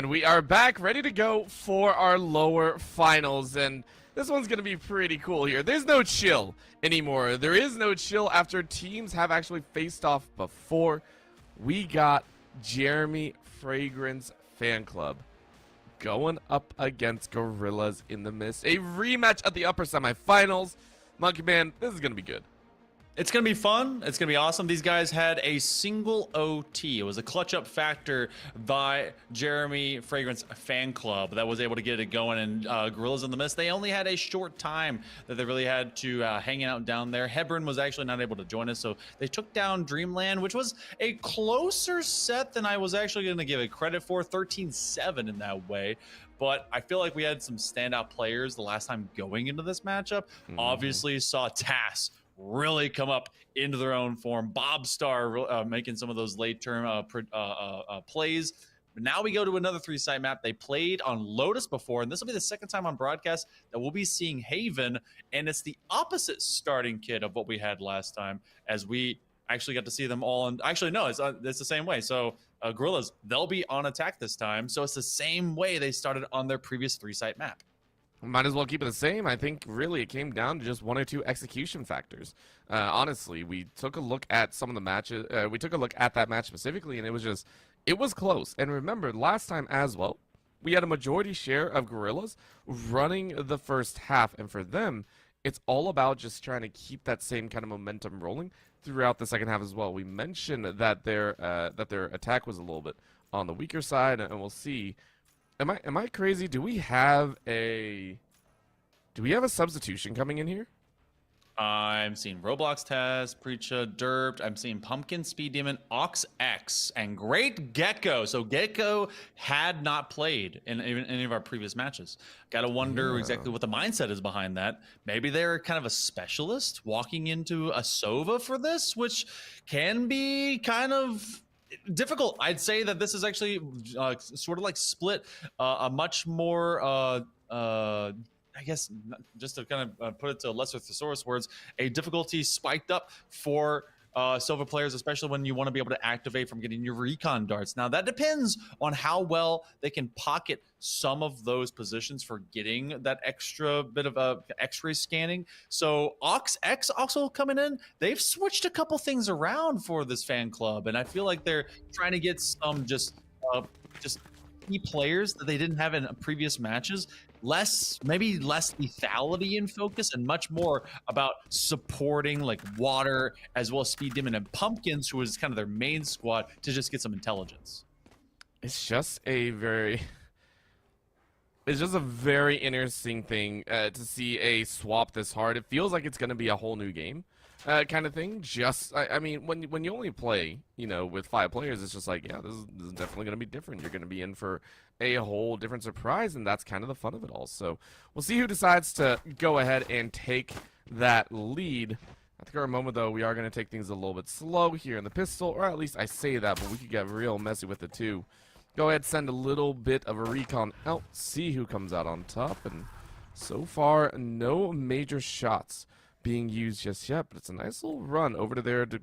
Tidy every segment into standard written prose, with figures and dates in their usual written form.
And we are back, ready to go for our lower finals, and this one's gonna be pretty cool here. There's no chill anymore. There is no chill after teams have actually faced off before. We got Jeremy Fragrance Fan Club going up against Gorillas in the Mist. A rematch at the upper semifinals. Monkey Man, this is gonna be good. It's going to be fun. It's going to be awesome. These guys had a single OT. It was a clutch up factor by Jeremy Fragrance Fan Club that was able to get it going. And Gorillas in the Mist, they only had a short time that they really had to hang out down there. Hebron was actually not able to join us, so they took down Dreamland, which was a closer set than I was actually going to give it credit for. 13-7 in that way. But I feel like we had some standout players the last time going into this matchup. Obviously saw Tass really come up into their own form. Bob Star making some of those late-term plays. But now we go to another three-site map. They played on Lotus before, and this will be the second time on broadcast that we'll be seeing Haven, and it's the opposite starting kit of what we had last time, as we actually got to see them all. And actually, no, it's the same way. So Gorillas, they'll be on attack this time, so it's the same way they started on their previous three-site map. Might as well keep it the same. I think really it came down to just one or two execution factors. Honestly, we took a look at some of the matches. We took a look at that match specifically, and it was close. And remember, last time as well, we had a majority share of Gorillas running the first half. And for them, it's all about just trying to keep that same kind of momentum rolling throughout the second half as well. We mentioned that their attack was a little bit on the weaker side, and we'll see. Am I crazy? Do we have a substitution coming in here? I'm seeing Roblox Test, Preacha, Derped. I'm seeing Pumpkin, Speed Demon, Ox X, and Great Gecko. So Gecko had not played in any of our previous matches. Gotta wonder exactly what the mindset is behind that. Maybe they're kind of a specialist walking into a Sova for this, which can be kind of difficult. I'd say that this is actually sort of like split a much more I guess, just to kind of put it to lesser thesaurus words, a difficulty spiked up for Silver players, especially when you want to be able to activate from getting your recon darts. Now, that depends on how well they can pocket some of those positions for getting that extra bit of X-ray scanning. So Ox X also coming in. They've switched a couple things around for this fan club, and I feel like they're trying to get some just key players that they didn't have in previous matches. Maybe less lethality in focus and much more about supporting like Water as well as Speed Demon and Pumpkins, who was kind of their main squad, to just get some intelligence. It's just a very interesting thing to see a swap this hard. It feels like it's going to be a whole new game. Kind of thing. I mean, when you only play, with 5 players, it's just like, yeah, this is definitely going to be different. You're going to be in for a whole different surprise, and that's kind of the fun of it all. So we'll see who decides to go ahead and take that lead. I think our moment, though, we are going to take things a little bit slow here in the pistol, or at least I say that, but we could get real messy with it too. Go ahead, send a little bit of a recon out, see who comes out on top, and so far, no major shots being used just yet, but it's a nice little run over to there to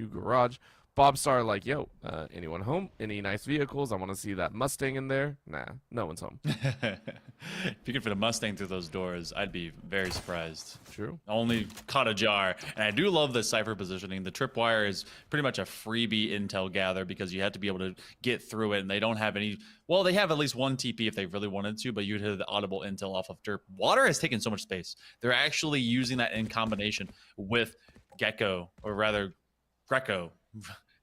garage. Bob Star like, yo, anyone home? Any nice vehicles? I want to see that Mustang in there. Nah, no one's home. If you could fit a Mustang through those doors, I'd be very surprised. True. Only caught a jar. And I do love the Cypher positioning. The tripwire is pretty much a freebie intel gather because you have to be able to get through it, and they don't have any. Well, they have at least one TP if they really wanted to, but you'd have the audible intel off of Derp. Water has taken so much space. They're actually using that in combination with Gecko, or rather Greco.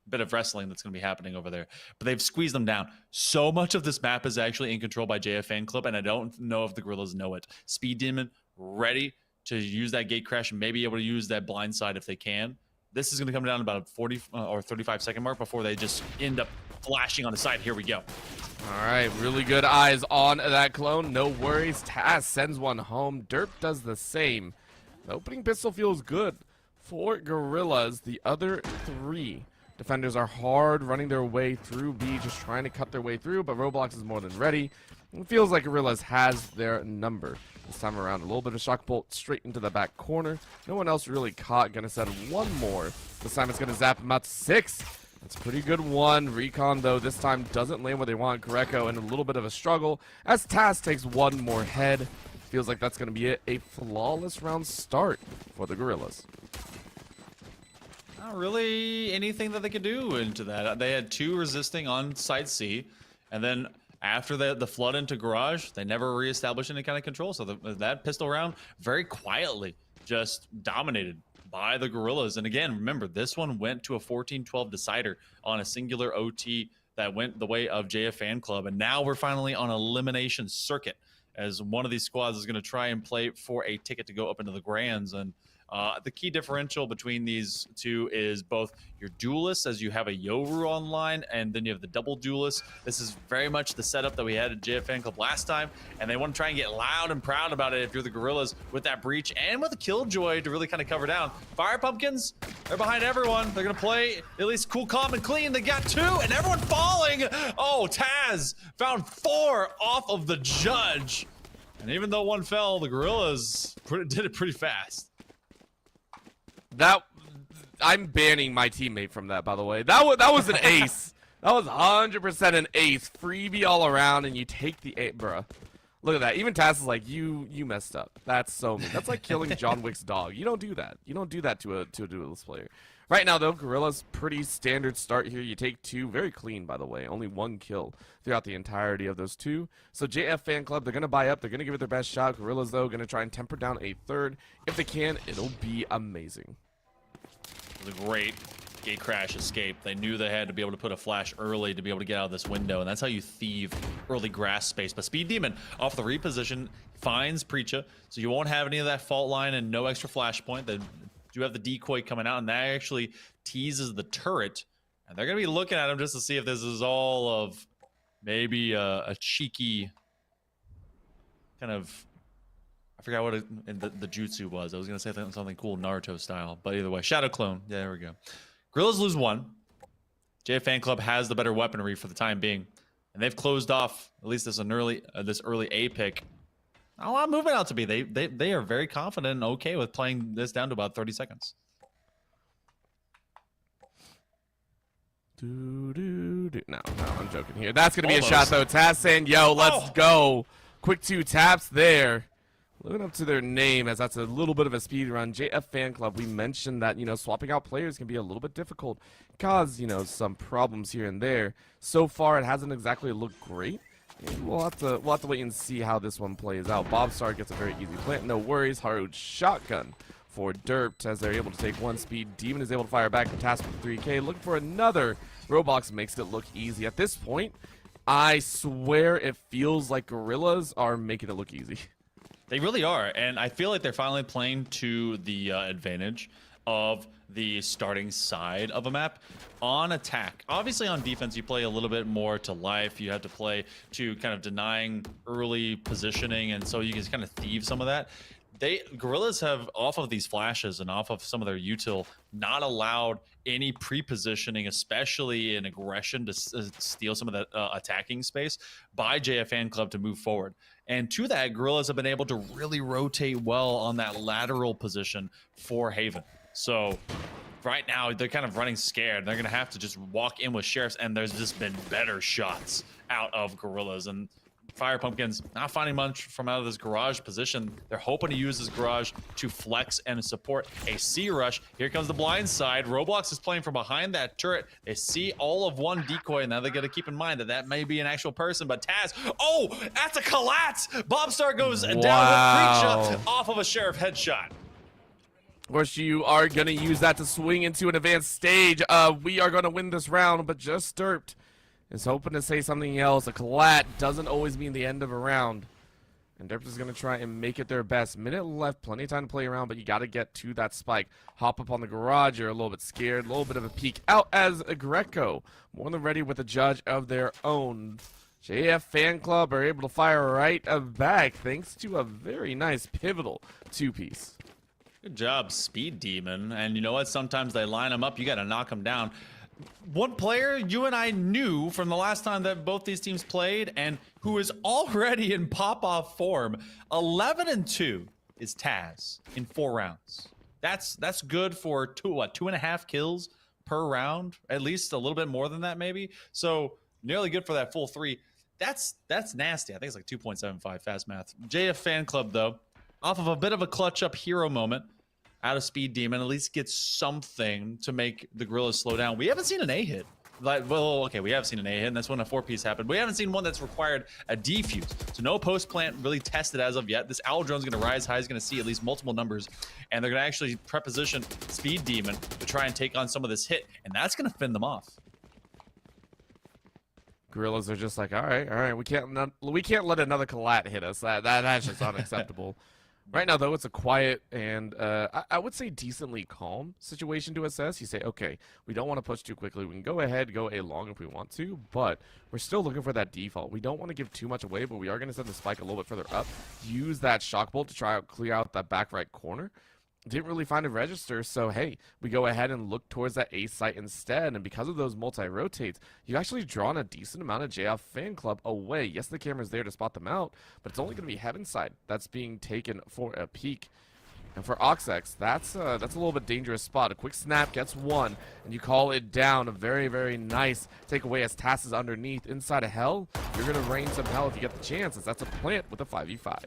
Bit of wrestling that's going to be happening over there, but they've squeezed them down. So much of this map is actually in control by JF Fan Club, and I don't know if the Gorillas know it. Speed Demon ready to use that gate crash and maybe able to use that blind side if they can. This is going to come down about a 40 or 35 second mark before they just end up flashing on the side. Here we go. All right, really good eyes on that clone. No worries. Taz sends one home. Derp does the same. The opening pistol feels good for Gorillas. The other 3 defenders are hard running their way through B, just trying to cut their way through, but Roblox is more than ready. It feels like Gorillas has their number. This time around, a little bit of shock bolt straight into the back corner. No one else really caught. Gonna set one more. This time it's gonna zap him out to 6. It's a pretty good one. Recon, though, this time doesn't land where they want. Greco in a little bit of a struggle as Taz takes one more head. Feels like that's going to be a flawless round start for the Gorillas. Not really anything that they could do into that. They had 2 resisting on side C, and then after the flood into garage, they never reestablished any kind of control. So that pistol round very quietly just dominated by the Gorillas. And again, remember, this one went to a 14-12 decider on a singular OT that went the way of JF Fan Club. And now we're finally on elimination circuit, as one of these squads is going to try and play for a ticket to go up into the Grands. And the key differential between these two is both your duelists, as you have a Yoru online, and then you have the double duelists. This is very much the setup that we had at JF Fan Club last time, and they want to try and get loud and proud about it if you're the Gorillas, with that breach and with the Killjoy to really kind of cover down. Fire Pumpkins, they're behind everyone. They're going to play at least cool, calm, and clean. They got 2, and everyone falling. Oh, Taz found 4 off of the Judge. And even though 1 fell, the Gorillas did it pretty fast. That, I'm banning my teammate from that, by the way. That was an ace. That was 100% an ace. Freebie all around, and you take the ace, bruh. Look at that. Even Taz is like, you messed up. That's so mean. That's like killing John Wick's dog. You don't do that. You don't do that to a duelist player. Right now, though, Gorilla's pretty standard start here. You take 2, very clean, by the way. Only 1 kill throughout the entirety of those 2. So JF Fan Club, they're going to buy up. They're going to give it their best shot. Gorillas, though, going to try and temper down a 3rd. If they can, it'll be amazing. It was a great gate crash escape. They knew they had to be able to put a flash early to be able to get out of this window, and that's how you thieve early grass space. But Speed Demon, off the reposition, finds Preacha, so you won't have any of that fault line and no extra flashpoint. They do have the decoy coming out, and that actually teases the turret, and they're going to be looking at him just to see if this is all of maybe a cheeky kind of... I forgot what the jutsu was. I was going to say something cool Naruto style, but either way, Shadow Clone. Yeah, there we go. Gorillas lose 1. JF Fan Club has the better weaponry for the time being, and they've closed off at least this early A pick. Not a lot of movement out to be. They are very confident and okay with playing this down to about 30 seconds. No, I'm joking here. That's going to be a shot, though. Taz saying, yo, let's go. Quick 2 taps there. Living up to their name, as that's a little bit of a speed run. JF Fan Club, we mentioned that, swapping out players can be a little bit difficult. Cause, some problems here and there. So far, it hasn't exactly looked great. And we'll have to wait and see how this one plays out. Bobstar gets a very easy plant. No worries. Haru's shotgun for Derped, as they're able to take 1 speed. Demon is able to fire back from Task with 3K. Looking for another. Roblox makes it look easy. At this point, I swear it feels like Gorillas are making it look easy. They really are, and I feel like they're finally playing to the advantage of the starting side of a map. On attack, obviously on defense, you play a little bit more to life. You have to play to kind of denying early positioning, and so you can kind of thieve some of that. Gorillas have, off of these flashes and off of some of their util, not allowed any pre-positioning, especially in aggression, to steal some of that attacking space by JF Fan Club to move forward. And to that, Gorillas have been able to really rotate well on that lateral position for Haven. So right now, they're kind of running scared. They're going to have to just walk in with Sheriffs, and there's just been better shots out of Gorillas. And Fire Pumpkins not finding much from out of this garage position. They're hoping to use this garage to flex and support a C rush. Here comes the blind side. Roblox is playing from behind that turret. They see all of 1 decoy, and now they got to keep in mind that may be an actual person. But Taz, oh, that's a collapse. Bobstar goes down with Preacha off of a Sheriff headshot. Of course, you are going to use that to swing into an advanced stage. We are going to win this round, but just Derped is hoping to say something else. A collat doesn't always mean the end of a round. And Derped is going to try and make it their best. Minute left, plenty of time to play around, but you got to get to that spike. Hop up on the garage. You're a little bit scared. A little bit of a peek out as a Greco. More than ready with a judge of their own. JF Fan Club are able to fire right back thanks to a very nice pivotal 2-piece. Good job, Speed Demon. And you know what? Sometimes they line them up. You got to knock them down. One player you and I knew from the last time that both these teams played, and who is already in pop-off form, 11-2 is Taz in 4 rounds. That's good for 2.5 kills per round, at least a little bit more than that maybe. So nearly good for that full 3. That's nasty. I think it's like 2.75 fast math. JF Fan Club though, off of a bit of a clutch up hero moment out of Speed Demon, at least gets something to make the Gorillas slow down. We haven't seen an A hit. Like, well, okay, we have seen an A hit, and that's when a 4-piece happened. We haven't seen one that's required a defuse. So no post plant really tested as of yet. This Owl Drone's going to rise high. He's going to see at least multiple numbers, and they're going to actually preposition Speed Demon to try and take on some of this hit, and that's going to fend them off. Gorillas are just like, all right, we can't let another collat hit us. That's just unacceptable. Right now, though, it's a quiet and I would say decently calm situation to assess. You say, okay, we don't want to push too quickly. We can go ahead, go A long if we want to, but we're still looking for that default. We don't want to give too much away, but we are going to send the spike a little bit further up. Use that shock bolt to try out clear out that back right corner. Didn't really find a register, so hey, we go ahead and look towards that A site instead, and because of those multi-rotates, you've actually drawn a decent amount of JF Fan Club away. Yes, the camera's there to spot them out, but it's only going to be heaven side that's being taken for a peek. And for OxX, that's a little bit dangerous spot. A quick snap gets one, and you call it down. A very, very nice takeaway as Tass is underneath. Inside of Hell, you're going to rain some Hell if you get the chance, as that's a plant with a 5v5.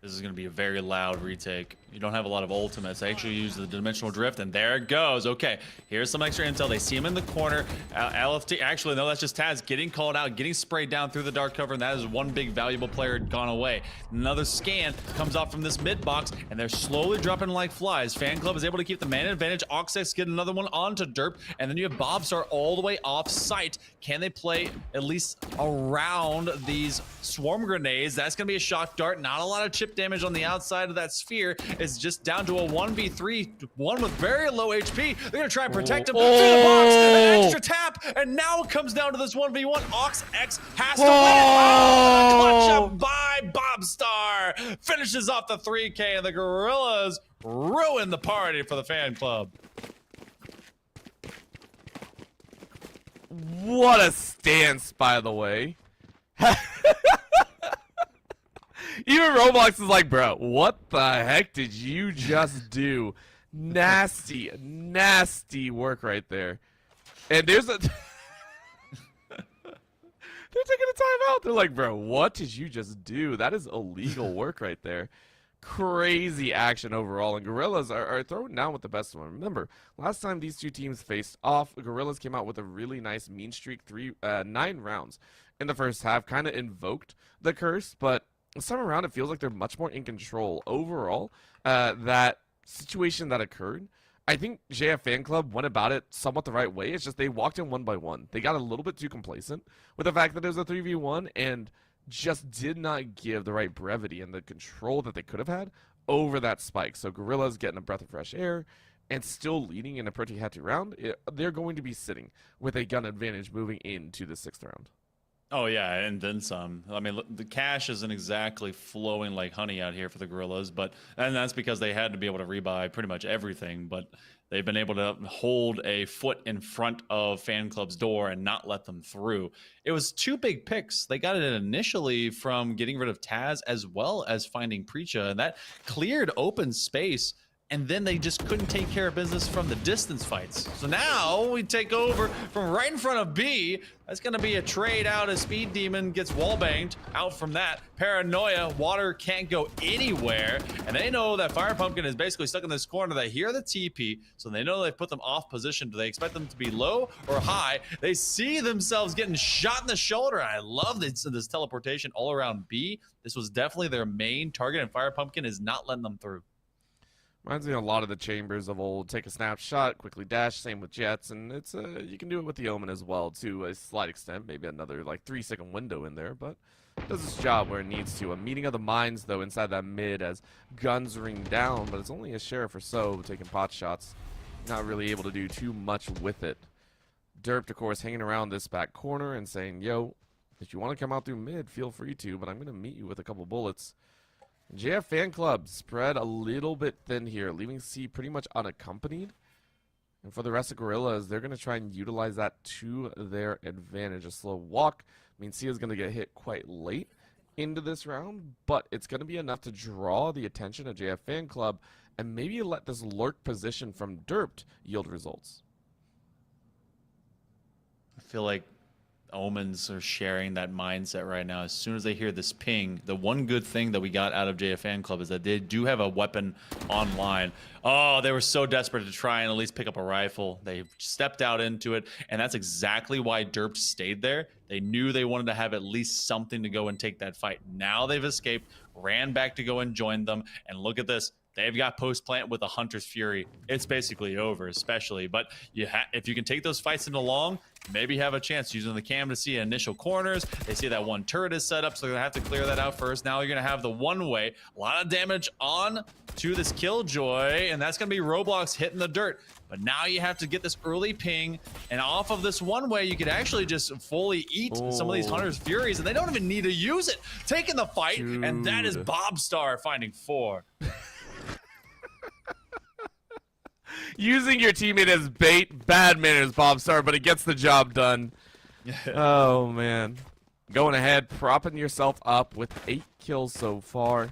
This is going to be a very loud retake. You don't have a lot of ultimates. I actually use the dimensional drift, and there it goes. Okay, here's some extra intel. They see him in the corner. LFT, actually, no, that's just Taz getting called out, getting sprayed down through the dark cover, and that is one big valuable player gone away. Another scan comes off from this mid box, and they're slowly dropping like flies. Fan Club is able to keep the man advantage. Oxx get another one onto Derp, and then you have Bobstar all the way off site. Can they play at least around these swarm grenades? That's going to be a shock dart. Not a lot of chip damage on the outside of that sphere. It's just down to a 1v3, one with very low HP. They're gonna try and protect him through the box. An extra tap, and now it comes down to this 1v1. OxX has to win it. Clutch up by Bobstar. Finishes off the 3K, and the Gorillas ruin the party for the Fan Club. What a stance, by the way. Even Roblox is like, bro, what the heck did you just do? Nasty, nasty work right there. And there's a... They're taking a timeout. They're like, bro, what did you just do? That is illegal work right there. Crazy action overall. And Gorillas are throwing down with the best one. Remember, last time these two teams faced off, Gorillas came out with a really nice mean streak, 9 rounds in the first half. Kind of invoked the curse, but this time around, it feels like they're much more in control. Overall, that situation that occurred, I think JF Fan Club went about it somewhat the right way. It's just they walked in one by one. They got a little bit too complacent with the fact that it was a 3v1 and just did not give the right brevity and the control that they could have had over that spike. So Gorillas getting a breath of fresh air and still leading in a pretty hefty round. They're going to be sitting with a gun advantage moving into the 6th round. Oh yeah, and then some. I mean, the cash isn't exactly flowing like honey out here for the Gorillas, and that's because they had to be able to rebuy pretty much everything, but they've been able to hold a foot in front of Fan Club's door and not let them through. It was 2 big picks. They got it initially from getting rid of Taz as well as finding Preacha, and that cleared open space. And then they just couldn't take care of business from the distance fights. So now we take over from right in front of B. That's going to be a trade out as Speed Demon gets wallbanged. Out from that, Paranoia, water can't go anywhere. And they know that Fire Pumpkin is basically stuck in this corner. They hear the TP, so they know they've put them off position. Do they expect them to be low or high? They see themselves getting shot in the shoulder. I love this teleportation all around B. This was definitely their main target, and Fire Pumpkin is not letting them through. Reminds me a lot of the chambers of old. Take a snapshot, quickly dash. Same with Jets, and it's you can do it with the Omen as well to a slight extent. Maybe another like 3-second window in there, but it does its job where it needs to. A meeting of the minds though inside that mid as guns ring down, but it's only a sheriff or so taking pot shots. Not really able to do too much with it. Derp, of course, hanging around this back corner and saying, "Yo, if you want to come out through mid, feel free to, but I'm gonna meet you with a couple bullets." JF Fan Club spread a little bit thin here, leaving C pretty much unaccompanied. And for the rest of Gorillas, they're going to try and utilize that to their advantage. A slow walk means C is going to get hit quite late into this round, but it's going to be enough to draw the attention of JF Fan Club and maybe let this lurk position from Derped yield results. I feel like Omens are sharing that mindset right now. As soon as they hear this ping, the one good thing that we got out of JF Fan Club is that they do have a weapon online. Oh, they were so desperate to try and at least pick up a rifle. They stepped out into it, and that's exactly why Derp stayed there. They knew they wanted to have at least something to go and take that fight. Now they've escaped, ran back to go and join them, and look at this. They've got post-plant with a Hunter's Fury. It's basically over, especially. But if you can take those fights into long, maybe have a chance using the cam to see initial corners. They see that one turret is set up, so they're going to have to clear that out first. Now you're going to have the one-way. A lot of damage on to this Killjoy, and that's going to be Roblox hitting the dirt. But now you have to get this early ping, and off of this one-way, you could actually just fully eat some of these Hunter's Furies, and they don't even need to use it. Taking the fight, and that is Bobstar finding 4. Using your teammate as bait, bad manners, Bobstar, but it gets the job done. Oh, man. Going ahead, propping yourself up with 8 kills so far.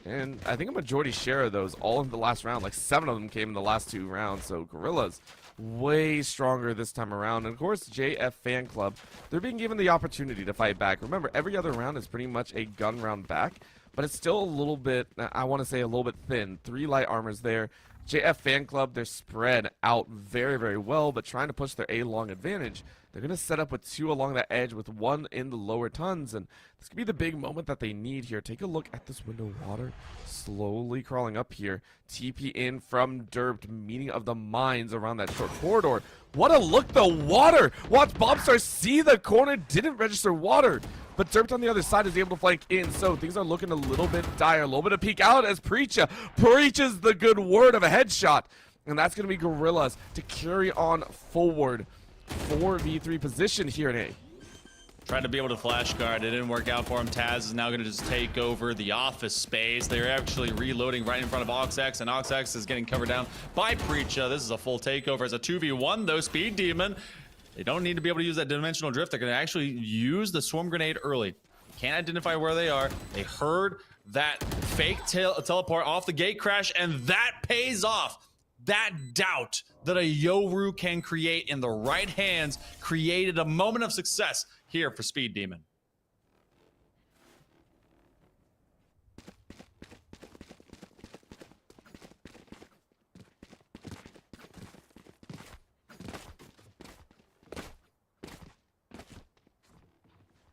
And I think a majority share of those all in the last round. Like 7 of them came in the last 2 rounds. So Gorilla's way stronger this time around. And of course, JF Fan Club, they're being given the opportunity to fight back. Remember, every other round is pretty much a gun round back. But it's still a little bit, I want to say a little bit thin. 3 light armors there. JF Fan Club, they're spread out very, very well, but trying to push their A-long advantage. They're going to set up with 2 along that edge with 1 in the lower tons, and this could be the big moment that they need here. Take a look at this window of water slowly crawling up here. TP in from Derped, meeting of the mines around that short corridor. What a look, the water! Watch Bobstar see the corner, didn't register water. But Derped on the other side is able to flank in, so things are looking a little bit dire. A little bit of peek out as Preacha preaches the good word of a headshot. And that's going to be Gorillas to carry on forward. 4v3 position here in A. Tried to be able to flash guard. It didn't work out for him. Taz is now going to just take over the office space. They're actually reloading right in front of OxX, and OxX is getting covered down by Preacha. This is a full takeover as a 2v1, though. Speed Demon. They don't need to be able to use that dimensional drift. They're going to actually use the swarm grenade early. Can't identify where they are. They heard that fake teleport off the gate crash, and that pays off. That doubt that a Yoru can create in the right hands created a moment of success here for Speed Demon.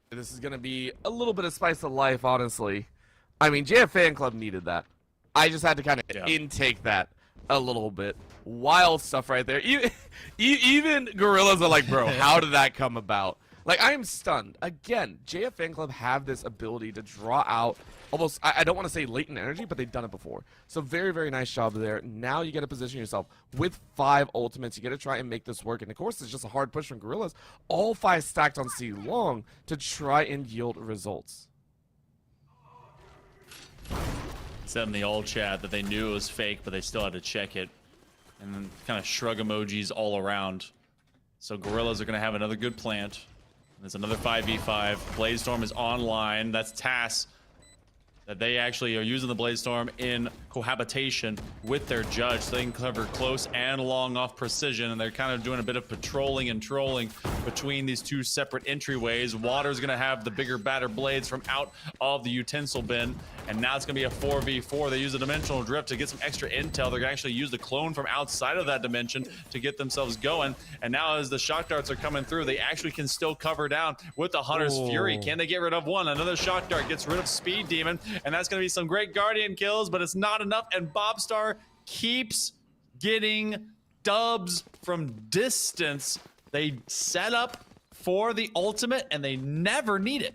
This is going to be a little bit of spice of life, honestly. I mean, JF Fan Club needed that. I just had to kind of intake that a little bit. Wild stuff right there. Even Gorillas are like, bro, how did that come about? Like, I am stunned. Again, JF Fan Club have this ability to draw out almost, I don't want to say latent energy, but they've done it before. So very, very nice job there. Now you got to position yourself with 5 ultimates. You got to try and make this work. And of course, it's just a hard push from Gorillas. All 5 stacked on C long to try and yield results. Said in the old chat that they knew it was fake, but they still had to check it. And then kind of shrug emojis all around. So Gorillas are going to have another good plant. There's another 5v5. Bladestorm is online. That's TAS. That they actually are using the Bladestorm in cohabitation with their judge, so they can cover close and long off precision, and they're kind of doing a bit of patrolling and trolling between these 2 separate entryways. Water's gonna have the bigger, badder blades from out of the utensil bin, and now it's gonna be a 4v4. They use a dimensional drift to get some extra intel. They're gonna actually use the clone from outside of that dimension to get themselves going, and now as the shock darts are coming through, they actually can still cover down with the Hunter's Fury. Can they get rid of one? Another shock dart gets rid of Speed Demon, and that's going to be some great Guardian kills, but it's not enough, and Bobstar keeps getting dubs from distance. They set up for the ultimate, and they never need it.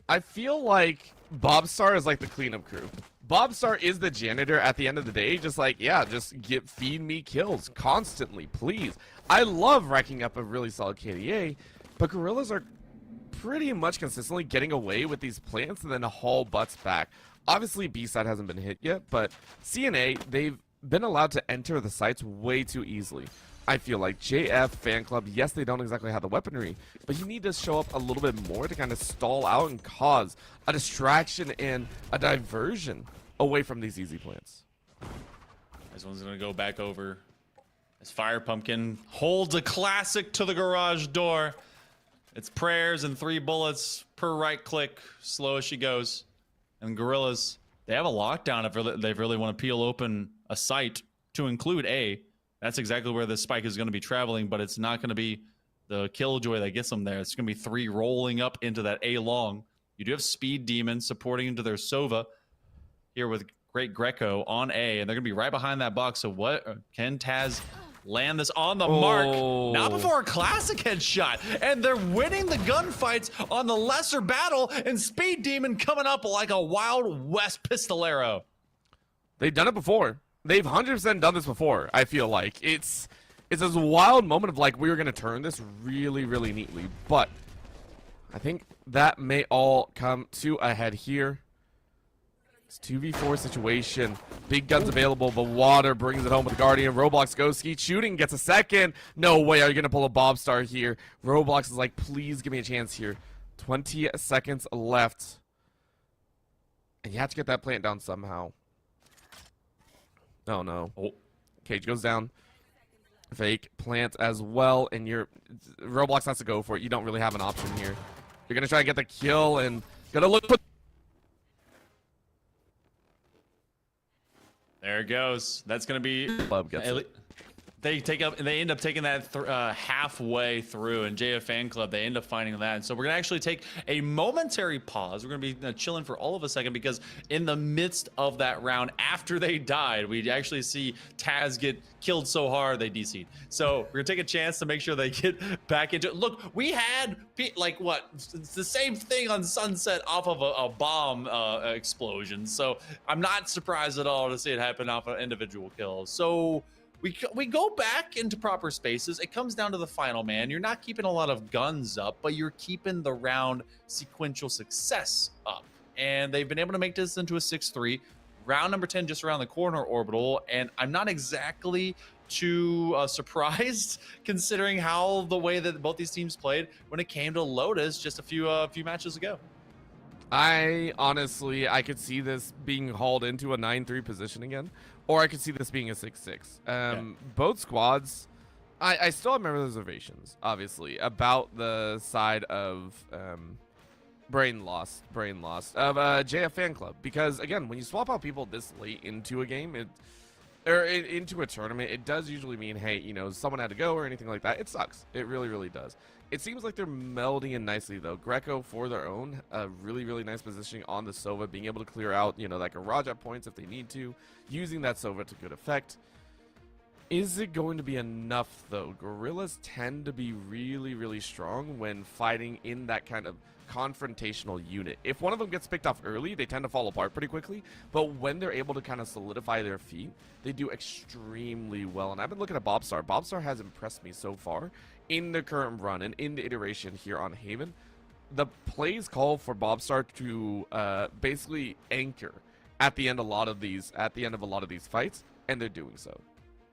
I feel like Bobstar is like the cleanup crew. Bobstar is the janitor at the end of the day, just like, yeah, just feed me kills constantly, please. I love racking up a really solid KDA, but Gorillas are pretty much consistently getting away with these plants and then haul butts back. Obviously, B-side hasn't been hit yet, but CNA, they've been allowed to enter the sites way too easily. I feel like JF Fan Club, yes, they don't exactly have the weaponry, but you need to show up a little bit more to kind of stall out and cause a distraction and a diversion away from these easy plants. This one's gonna go back over. As Fire Pumpkin holds a classic to the garage door. It's prayers and 3 bullets per right click, slow as she goes. And Gorillas, they have a lockdown if they really want to peel open a site to include A. That's exactly where the spike is going to be traveling, but it's not going to be the Killjoy that gets them there. It's going to be 3 rolling up into that A long. You do have Speed Demon supporting into their Sova here with Great Greco on A, and they're going to be right behind that box. So what can Taz land this on the mark? Not before a classic headshot, and they're winning the gunfights on the lesser battle, and Speed Demon coming up like a Wild West pistolero. They've done it before. They've 100% done this before, I feel like. It's this wild moment of like, we were going to turn this really, really neatly, but I think that may all come to a head here. It's 2v4 situation. Big guns available, but Water brings it home with the Guardian. Roblox goes skeet shooting, gets a second. No way are you going to pull a Bob Star here. Roblox is like, please give me a chance here. 20 seconds left. And you have to get that plant down somehow. Oh, no. Oh. Cage goes down. Fake plant as well, and Roblox has to go for it. You don't really have an option here. You're going to try to get the kill, and gonna look for... There it goes. That's gonna be. Club gets it. They end up taking that halfway through, and JF Fan Club, they end up finding that. And so we're gonna actually take a momentary pause. We're gonna be chilling for all of a second, because in the midst of that round, after they died, we actually see Taz get killed so hard they DC'd. So we're gonna take a chance to make sure they get back into it. Look, we had like what? It's the same thing on Sunset off of a bomb explosion. So I'm not surprised at all to see it happen off of individual kills. So we go back into proper spaces. It comes down to the final man. You're not keeping a lot of guns up, but you're keeping the round sequential success up. And they've been able to make this into a 6-3. Round number 10 just around the corner, Orbital. And I'm not exactly too surprised, considering how the way that both these teams played when it came to Lotus just a few matches ago. I could see this being hauled into a 9-3 position again, or I could see this being a 6-6. Both squads, I still have my reservations, obviously, about the side of brain lost of JF Fan Club, because again, when you swap out people this late into a game, into a tournament, it does usually mean, hey, someone had to go or anything like that. It sucks. It really, really does. It seems like they're melding in nicely, though. Greco, for their own, really, really nice positioning on the Sova, being able to clear out, that garage at points if they need to, using that Sova to good effect. Is it going to be enough, though? Gorillas tend to be really, really strong when fighting in that kind of confrontational unit. If one of them gets picked off early, they tend to fall apart pretty quickly, but when they're able to kind of solidify their feet, they do extremely well. And I've been looking at Bobstar. Bobstar has impressed me so far in the current run and in the iteration here on Haven. The plays call for Bobstar to basically anchor at the end of a lot of these fights, and they're doing so.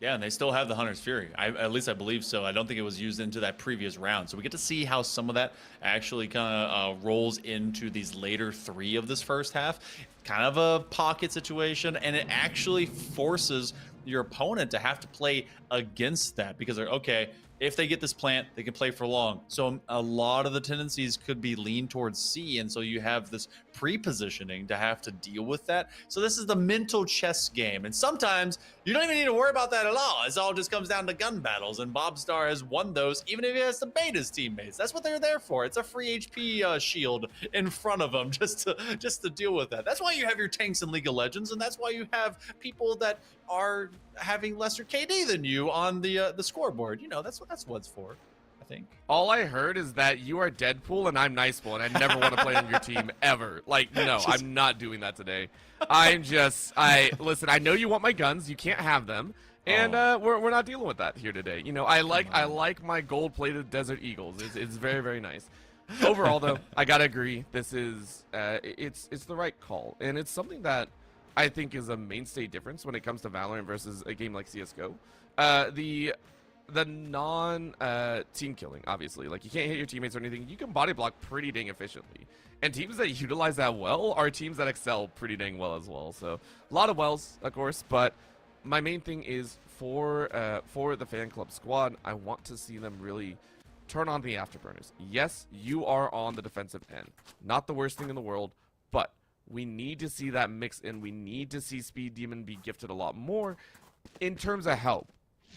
Yeah, and they still have the Hunter's Fury. At least I believe so. I don't think it was used into that previous round. So we get to see how some of that actually kind of rolls into these later 3 of this first half. Kind of a pocket situation, and it actually forces your opponent to have to play against that, because they're, okay, if they get this plant, they can play for long. So a lot of the tendencies could be lean towards C, and so you have this pre-positioning to have to deal with that. So this is the mental chess game, and sometimes you don't even need to worry about that at all. It all just comes down to gun battles, and Bobstar has won those, even if he has to bait his teammates. That's what they're there for. It's a free HP shield in front of them just to deal with that. That's why you have your tanks in League of Legends, and that's why you have people that are having lesser KD than you on the scoreboard. That's what it's for, I think. All I heard is that you are Deadpool and I'm Nicepool, and I never want to play on your team ever. Like, no, I'm not doing that today. Listen, I know you want my guns. You can't have them. And we're not dealing with that here today. I like my gold-plated Desert Eagles. It's very, very nice. Overall, though, I gotta agree. This is it's the right call, and it's something that I think is a mainstay difference when it comes to Valorant versus a game like CS:GO. the non team killing, obviously. Like, you can't hit your teammates or anything. You can body block pretty dang efficiently. And teams that utilize that well are teams that excel pretty dang well as well. So, a lot of wells, of course, but my main thing is for the fan club squad, I want to see them really turn on the afterburners. Yes, you are on the defensive end. Not the worst thing in the world, but we need to see that mix in. We need to see Speed Demon be gifted a lot more in terms of help.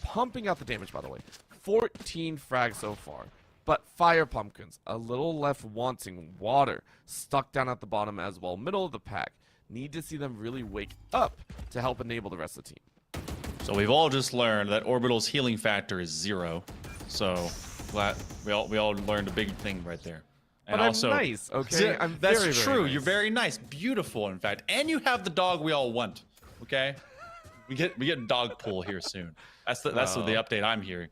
Pumping out the damage, by the way. 14 frags so far. But Fire Pumpkins, a little left wanting. Water, stuck down at the bottom as well. Middle of the pack. Need to see them really wake up to help enable the rest of the team. So we've all just learned that Orbital's healing factor is 0. So glad we all learned a big thing right there. And but also, I'm nice, okay? I'm that's very, true. very nice. You're very nice, beautiful, in fact, and you have the dog we all want. Okay, we get dog pool here soon. That's the update I'm hearing.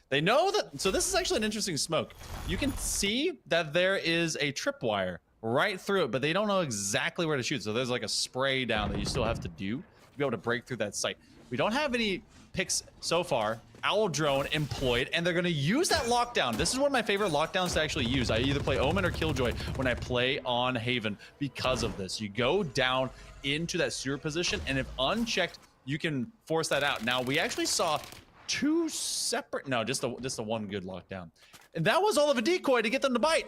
They know that. So this is actually an interesting smoke. You can see that there is a tripwire right through it, but they don't know exactly where to shoot. So there's like a spray down that you still have to do to be able to break through that site. We don't have any picks so far. Owl drone employed, and they're going to use that lockdown. This is one of my favorite lockdowns to actually use. I either play Omen or Killjoy when I play on Haven because of this. You go down into that sewer position, and if unchecked, you can force that out. Now, we actually saw two separate, no, just the one good lockdown. And that was all of a decoy to get them to bite.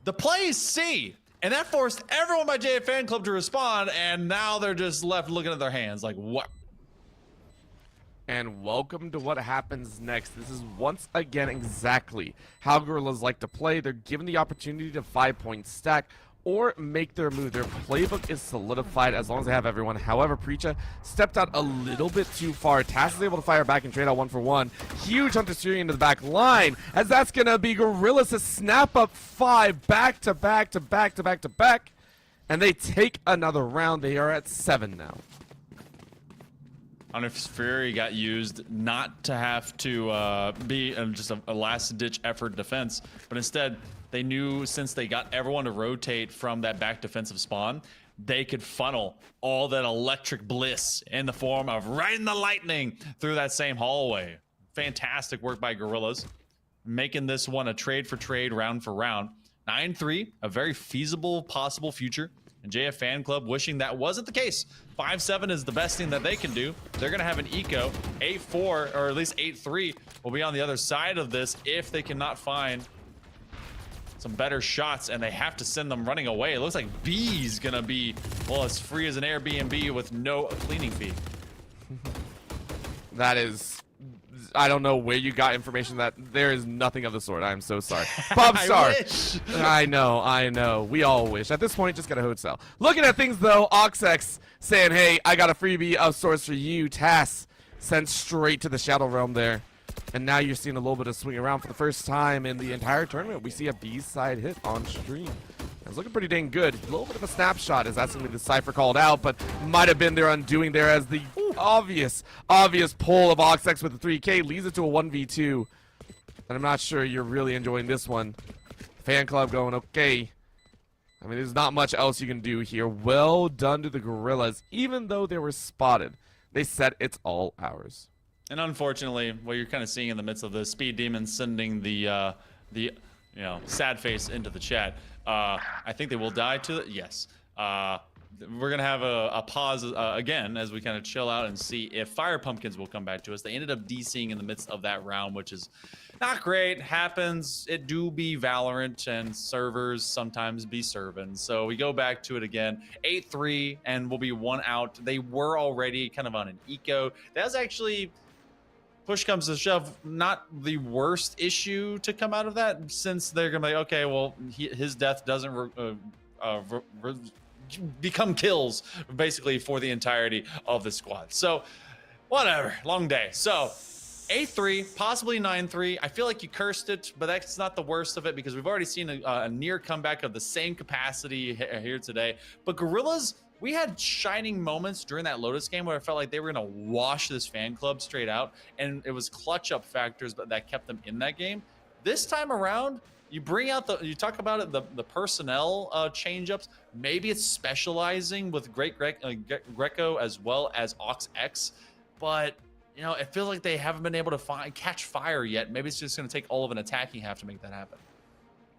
The play is C, and that forced everyone by JF Fan Club to respond, and now they're just left looking at their hands like, what? And welcome to what happens next. This is once again exactly how Gorillas like to play. They're given the opportunity to 5-point stack or make their move. Their playbook is solidified as long as they have everyone. However, Preacha stepped out a little bit too far. Tass is able to fire back and trade out 1-for-1. Huge Hunter Syrian into the back line, as that's going to be Gorillas to snap up 5 back to back to back to back to back. And they take another round. They are at 7 now. I don't know if Fury got used not to have to be just a last-ditch effort defense, but instead they knew since they got everyone to rotate from that back defensive spawn, they could funnel all that electric bliss in the form of riding the lightning through that same hallway. Fantastic work by Gorillas, making this one a trade for trade, round for round. 9-3, a very feasible possible future. And JF Fan Club wishing that wasn't the case. 5-7 is the best thing that they can do. They're going to have an eco. 8-4, or at least 8-3, will be on the other side of this if they cannot find some better shots, and they have to send them running away. It looks like B's going to be, well, as free as an Airbnb with no cleaning fee. That is... I don't know where you got information that there is nothing of the sort. I'm so sorry. Bob Star. I know. We all wish. At this point, just get a hotel. Looking at things, though, Oxx saying, hey, I got a freebie of sorts for you. Tass sent straight to the Shadow Realm there. And now you're seeing a little bit of swing around for the first time in the entire tournament. We see a B-side hit on stream. It's looking pretty dang good. A little bit of a snapshot as that's going to be the Cypher called out, but might have been their undoing there as the obvious pull of Oxx with the 3K leads it to a 1v2. And I'm not sure you're really enjoying this one. Fan Club going, okay. I mean, there's not much else you can do here. Well done to the Gorillas. Even though they were spotted, they said it's all ours. And unfortunately, what you're kind of seeing in the midst of the Speed Demon sending the sad face into the chat, I think they will die to it. Yes. We're going to have a pause again as we kind of chill out and see if Fire Pumpkins will come back to us. They ended up DCing in the midst of that round, which is not great. Happens. It do be Valorant, and servers sometimes be serving. So we go back to it again. 8-3, and we'll be 1 out. They were already kind of on an eco. That's actually... push comes to shove, not the worst issue to come out of that, since they're gonna be like, okay, well, his death doesn't become kills basically for the entirety of the squad. So whatever, long day. So 8-3, possibly 9-3. I feel like you cursed it, but that's not the worst of it because we've already seen a near comeback of the same capacity here today. But Gorillas, we had shining moments during that Lotus game where I felt like they were going to wash this fan club straight out, and it was clutch up factors that kept them in that game. This time around, you bring out you talk about it, the personnel change-ups. Maybe it's specializing with Greco as well as Oxx, but you know, it feels like they haven't been able to catch fire yet. Maybe it's just going to take all of an attacking half to make that happen.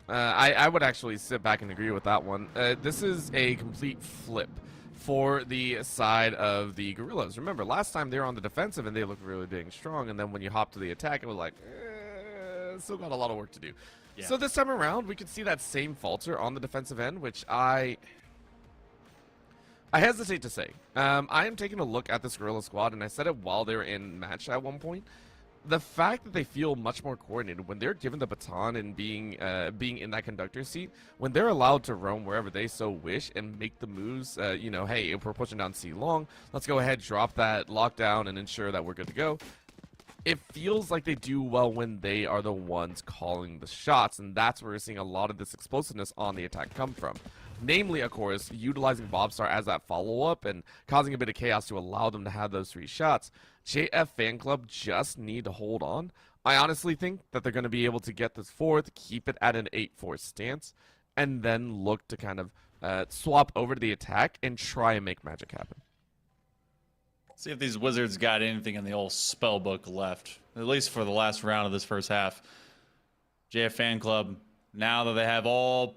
I would actually sit back and agree with that one. This is a complete flip for the side of the Gorillas. Remember, last time they were on the defensive and they looked really dang strong, and then when you hop to the attack, it was like, still got a lot of work to do. Yeah. So this time around, we could see that same falter on the defensive end, which I hesitate to say. I am taking a look at this Gorilla squad, and I said it while they were in match at one point. The fact that they feel much more coordinated when they're given the baton and being in that conductor seat, when they're allowed to roam wherever they so wish and make the moves, you know, hey, if we're pushing down C long, let's go ahead, drop that lockdown and ensure that we're good to go. It feels like they do well when they are the ones calling the shots, and that's where we're seeing a lot of this explosiveness on the attack come from. Namely, of course, utilizing Bobstar as that follow-up and causing a bit of chaos to allow them to have those 3 shots. JF Fan Club just need to hold on. I honestly think that they're going to be able to get this fourth, keep it at an 8-4 stance, and then look to kind of swap over to the attack and try and make magic happen. See if these Wizards got anything in the old spell book left, at least for the last round of this first half. JF Fan Club, now that they have all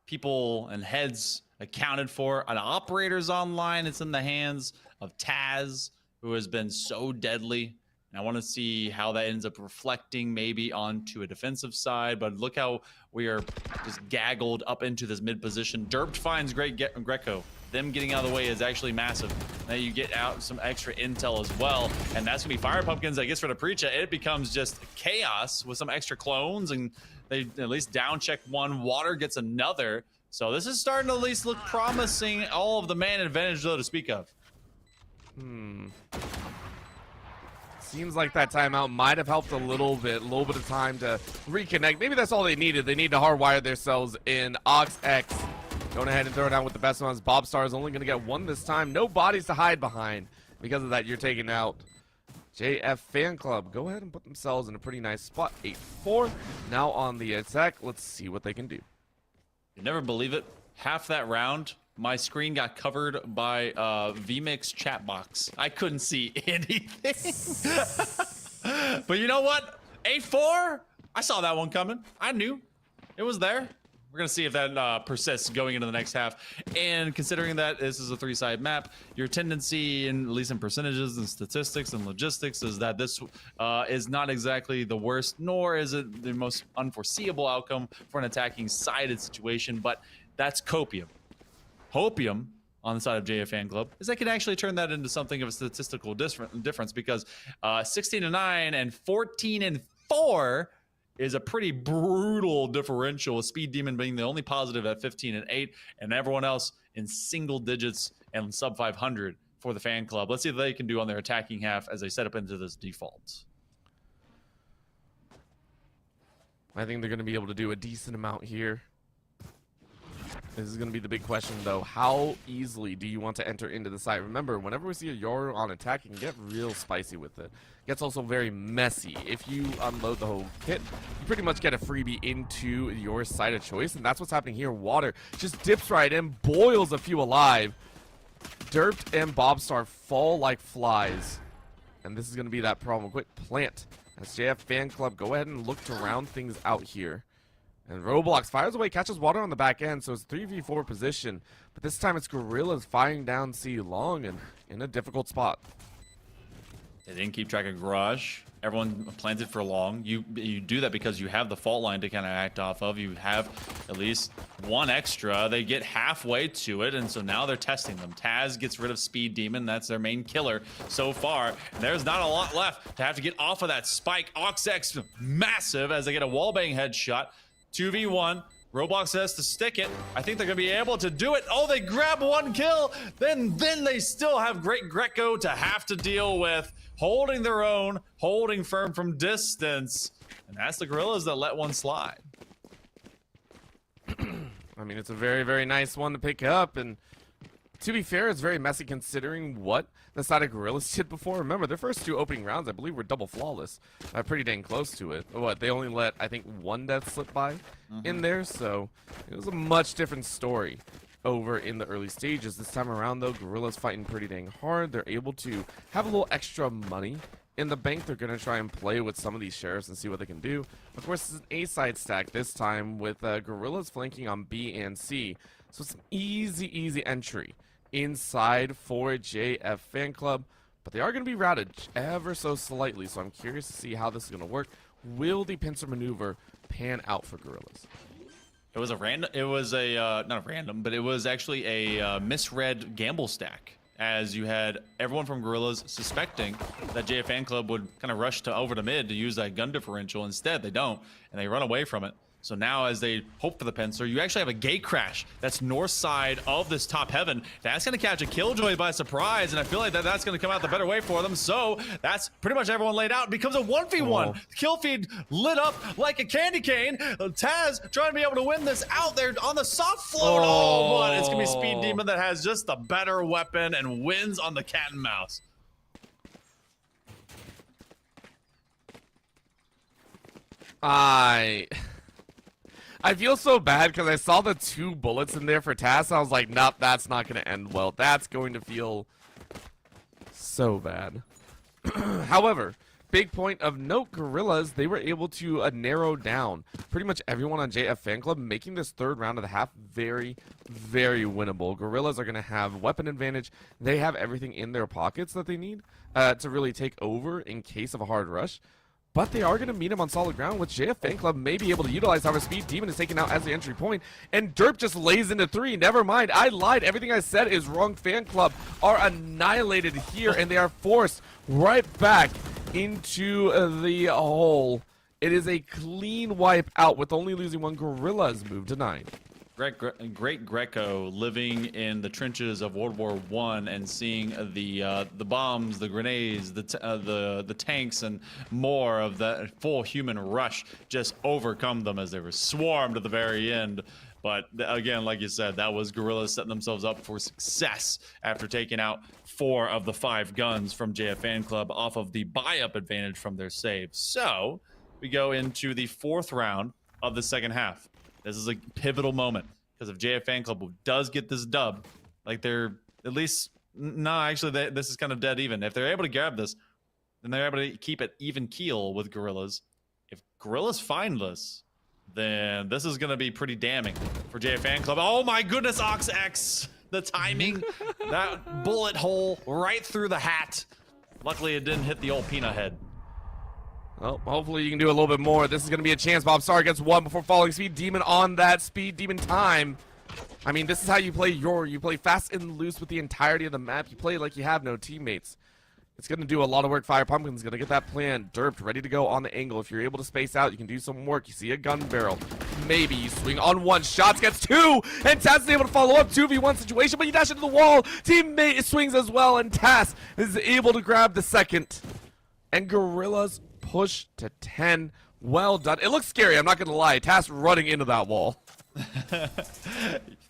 people and heads accounted for, an operator's online, it's in the hands of Taz, who has been so deadly. And I want to see how that ends up reflecting maybe onto a defensive side, but look how we are just gaggled up into this mid position. Derped finds great Greco. Them getting out of the way is actually massive. Now you get out some extra intel as well, and that's gonna be Fire Pumpkins, I guess, for the Preacher. It becomes just chaos with some extra clones, and they at least down check one. Water gets another. So this is starting to at least look promising. All of the man advantage, though, to speak of. Seems like that timeout might have helped a little bit of time to reconnect. Maybe that's all they needed. They need to hardwire themselves in. Ox X going ahead and throw it down with the best ones. Bobstar is only going to get one this time. No bodies to hide behind. Because of that, you're taking out JF Fan Club. Go ahead and put themselves in a pretty nice spot. 8-4. Now on the attack. Let's see what they can do. You never believe it. Half that round, my screen got covered by vMix chat box. I couldn't see anything. But you know what? 8-4? I saw that one coming. I knew it was there. We're going to see if that persists going into the next half. And considering that this is a 3-side map, your tendency, at least in percentages and statistics and logistics, is that this is not exactly the worst, nor is it the most unforeseeable outcome for an attacking sided situation. But that's copium. Hopium, on the side of JF Fan Club, is they can actually turn that into something of a statistical difference, because 16-9 and 14-4 is a pretty brutal differential, with Speed Demon being the only positive at 15-8, and everyone else in single digits and sub 500 for the Fan Club. Let's see what they can do on their attacking half as they set up into this default. I think they're going to be able to do a decent amount here. This is going to be the big question, though. How easily do you want to enter into the site? Remember, whenever we see a Yoru on attack, you can get real spicy with it. Gets also very messy. If you unload the whole kit, you pretty much get a freebie into your site of choice, and that's what's happening here. Water just dips right in, boils a few alive. Derped and Bobstar fall like flies, and this is going to be that problem. Quick plant. As JF Fan Club go ahead and look to round things out here. And Roblox fires away, catches Water on the back end, so it's 3v4 position. But this time it's Gorillas firing down C long and in a difficult spot. They didn't keep track of Garage. Everyone planted for long. You do that because you have the fault line to kind of act off of. You have at least one extra. They get halfway to it, and so now they're testing them. Taz gets rid of Speed Demon. That's their main killer so far. And there's not a lot left to have to get off of that spike. OxX massive as they get a wallbang headshot. 2v1. Roblox has to stick it. I think they're going to be able to do it. Oh, they grab one kill. Then they still have Great Greco to have to deal with. Holding their own, holding firm from distance. And that's the Gorillas that let one slide. I mean, it's a very, very nice one to pick up. And to be fair, it's very messy considering what the side of Gorillas did before. Remember, their first 2 opening rounds, I believe, were double flawless. Pretty dang close to it. What, they only let, I think, 1 death slip by in there. So it was a much different story over in the early stages. This time around, though, Gorillas fighting pretty dang hard. They're able to have a little extra money in the bank, they're going to try and play with some of these sheriffs and see what they can do. Of course, this is an A-side stack this time with Gorillas flanking on B and C. So it's an easy entry inside for JF Fan Club. But they are going to be routed ever so slightly, so I'm curious to see how this is going to work. Will the pincer maneuver pan out for Gorillas? It was a random. It was a not a random, but it was actually a misread gamble stack. As you had everyone from Gorillas suspecting that JF Fan Club would kind of rush over to mid to use that gun differential. Instead, they don't, and they run away from it. So now, as they hope for the pincer, you actually have a gate crash that's north side of this top heaven. That's going to catch a Killjoy by surprise, and I feel like that's going to come out the better way for them. So that's pretty much everyone laid out. It becomes a 1v1. Oh. Kill feed lit up like a candy cane. Taz trying to be able to win this out there on the soft float. Oh, but it's going to be Speed Demon that has just the better weapon and wins on the cat and mouse. I feel so bad because I saw the 2 bullets in there for Tass. I was like, nope, that's not going to end well. That's going to feel so bad. However, big point of note, Gorillas, they were able to narrow down pretty much everyone on JF Fan Club, making this third round of the half very, very winnable. Gorillas are going to have weapon advantage. They have everything in their pockets that they need to really take over in case of a hard rush. But they are going to meet him on solid ground, which JF Fan Club may be able to utilize. However, Speed Demon is taken out as the entry point, and Derp just lays into 3. Never mind, I lied. Everything I said is wrong. Fan Club are annihilated here, and they are forced right back into the hole. It is a clean wipe out with only losing 1. Gorillas move to 9. Great Greco living in the trenches of World War I and seeing the bombs, the grenades, the tanks, and more of the full human rush just overcome them as they were swarmed at the very end. But again, like you said, that was Gorillas setting themselves up for success after taking out 4 of the 5 guns from JF Fan Club off of the buy-up advantage from their save. So we go into the 4th round of the second half. This is a pivotal moment because if JF Fan Club does get this dub, like they're at least this is kind of dead even. If they're able to grab this, then they're able to keep it even keel with Gorillas. If Gorillas find this, then this is going to be pretty damning for JF Fan Club. Oh my goodness, Ox X, the timing, that bullet hole right through the hat. Luckily, it didn't hit the old peanut head. Well, hopefully you can do a little bit more. This is going to be a chance. Bob Star gets 1 before falling. Speed Demon on that Speed Demon time. I mean, this is how you play you play fast and loose with the entirety of the map. You play like you have no teammates. It's going to do a lot of work. Fire Pumpkin's going to get that plan derped, ready to go on the angle. If you're able to space out, you can do some work. You see a gun barrel. Maybe you swing on 1. Shots gets 2. And Taz is able to follow up. 2v1 situation, but you dash into the wall. Teammate swings as well, and Taz is able to grab the second. And Gorillas push to 10. Well done. It looks scary, I'm not going to lie. Taz running into that wall.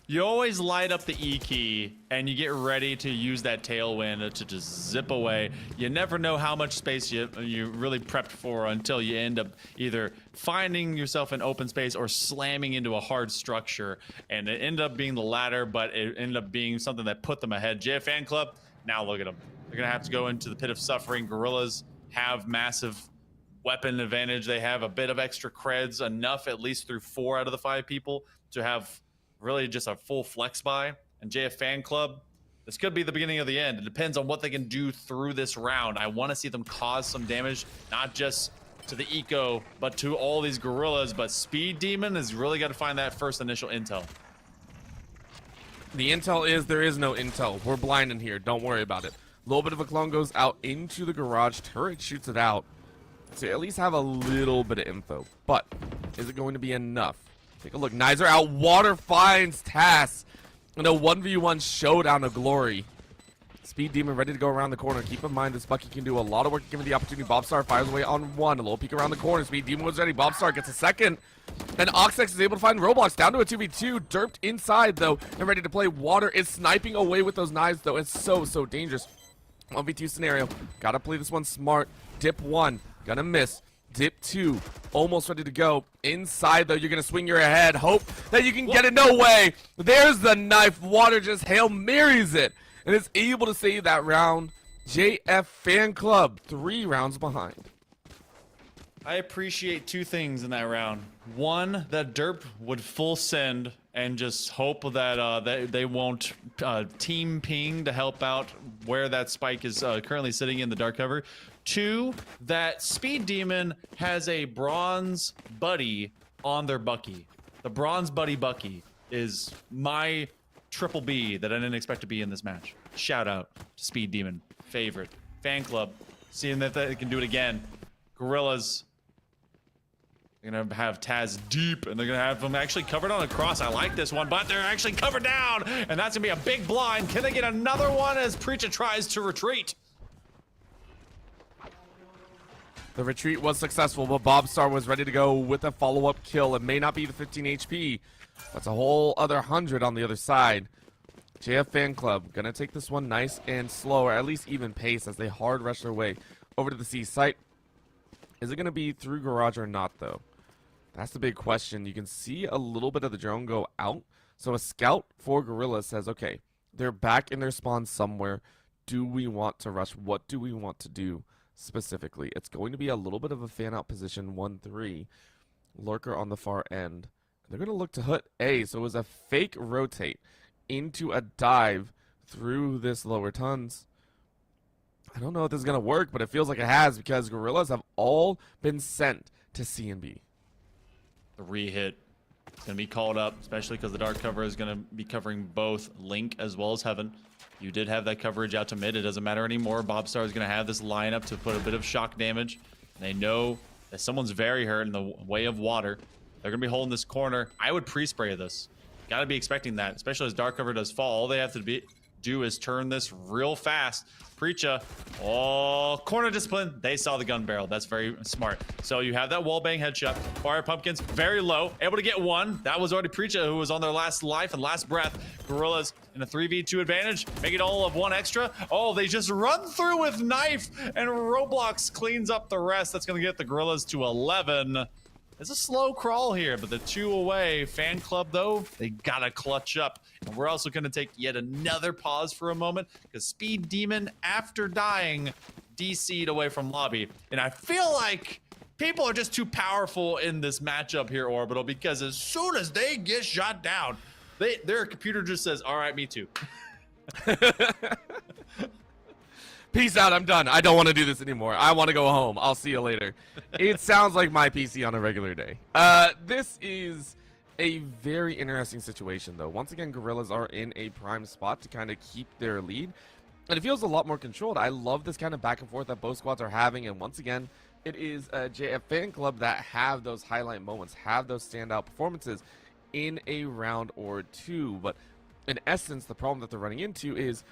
You always light up the E key and you get ready to use that tailwind to just zip away. You never know how much space you really prepped for until you end up either finding yourself in open space or slamming into a hard structure. And it ended up being the latter, but it ended up being something that put them ahead. JF Fan Club, now look at them. They're going to have to go into the pit of suffering. Gorillas have massive weapon advantage. They have a bit of extra creds, enough at least through 4 out of the 5 people to have really just a full flex buy. And JF Fan Club, this could be the beginning of the end. It depends on what they can do through this round. I want to see them cause some damage, not just to the eco, but to all these Gorillas. But Speed Demon has really got to find that first initial intel. The intel is there is no intel. We're blind in here. Don't worry about it. A little bit of a clone goes out into the garage. Turret shoots it out to at least have a little bit of info. But is it going to be enough? Take a look. Knives are out. Water finds Tass in a 1v1 showdown of glory. Speed Demon ready to go around the corner. Keep in mind this Bucky can do a lot of work given the opportunity. Bobstar fires away on 1. A little peek around the corner. Speed Demon was ready. Bobstar gets a second. And Oxex is able to find Roblox down to a 2v2. Derped inside though and ready to play. Water is sniping away with those knives though. It's so dangerous. 1v2 scenario. Gotta play this one smart. Dip 1. Gonna miss. Dip 2. Almost ready to go. Inside though, you're gonna swing your head. Hope that you can get it. No way. There's the knife. Water just Hail Marys it. And is able to save that round. JF Fan Club 3 rounds behind. I appreciate two things in that round. One, that Derp would full send and just hope that they won't team ping to help out where that spike is currently sitting in the dark cover. Two, that Speed Demon has a bronze buddy on their Bucky. The bronze buddy Bucky is my triple B that I didn't expect to be in this match. Shout out to Speed Demon, favorite fan club, seeing that they can do it again. Gorillas. They're gonna have Taz deep, and they're gonna have him actually covered on a cross. I like this one, but they're actually covered down, and that's gonna be a big blind. Can they get another one as Preacher tries to retreat? The retreat was successful, but Bobstar was ready to go with a follow-up kill. It may not be the 15 HP, but it's a whole other 100 on the other side. JF Fan Club gonna take this one nice and slow, or at least even pace, as they hard rush their way over to the C site. Is it gonna be through garage or not, though? That's the big question. You can see a little bit of the drone go out. So a scout for Gorilla says, okay, they're back in their spawn somewhere. Do we want to rush? What do we want to do specifically? It's going to be a little bit of a fan out position, 1-3. Lurker on the far end. They're going to look to hit A. So it was a fake rotate into a dive through this lower tons. I don't know if this is going to work, but it feels like it has, because Gorillas have all been sent to C and B. The re-hit is going to be called up, especially because the dark cover is going to be covering both Link as well as Heaven. You did have that coverage out to mid. It doesn't matter anymore. Bobstar is going to have this lineup to put a bit of shock damage. They know that someone's very hurt in the way of water. They're going to be holding this corner. I would pre-spray this. Got to be expecting that, especially as dark cover does fall. All they have to do is turn this real fast. Preacha, oh, corner discipline. They saw the gun barrel. That's very smart. So you have that wallbang headshot. Fire Pumpkins very low, able to get one. That was already Preacha, who was on their last life and last breath. Gorillas in a 3v2 advantage, make it all of one extra. Oh, they just run through with knife, and Roblox cleans up the rest. That's going to get the Gorillas to 11. It's a slow crawl here, but the 2 away. Fan club, though, they gotta clutch up. And we're also gonna take yet another pause for a moment, because Speed Demon, after dying, DC'd away from lobby. And I feel like people are just too powerful in this matchup here, Orbital, because as soon as they get shot down, their computer just says, all right, me too. Peace out, I'm done. I don't want to do this anymore. I want to go home. I'll see you later. It sounds like my PC on a regular day. This is a very interesting situation, though. Once again, Gorillas are in a prime spot to kind of keep their lead, and it feels a lot more controlled. I love this kind of back and forth that both squads are having, and once again, it is JF Fan Club that have those highlight moments, have those standout performances in a round or two. But in essence, the problem that they're running into is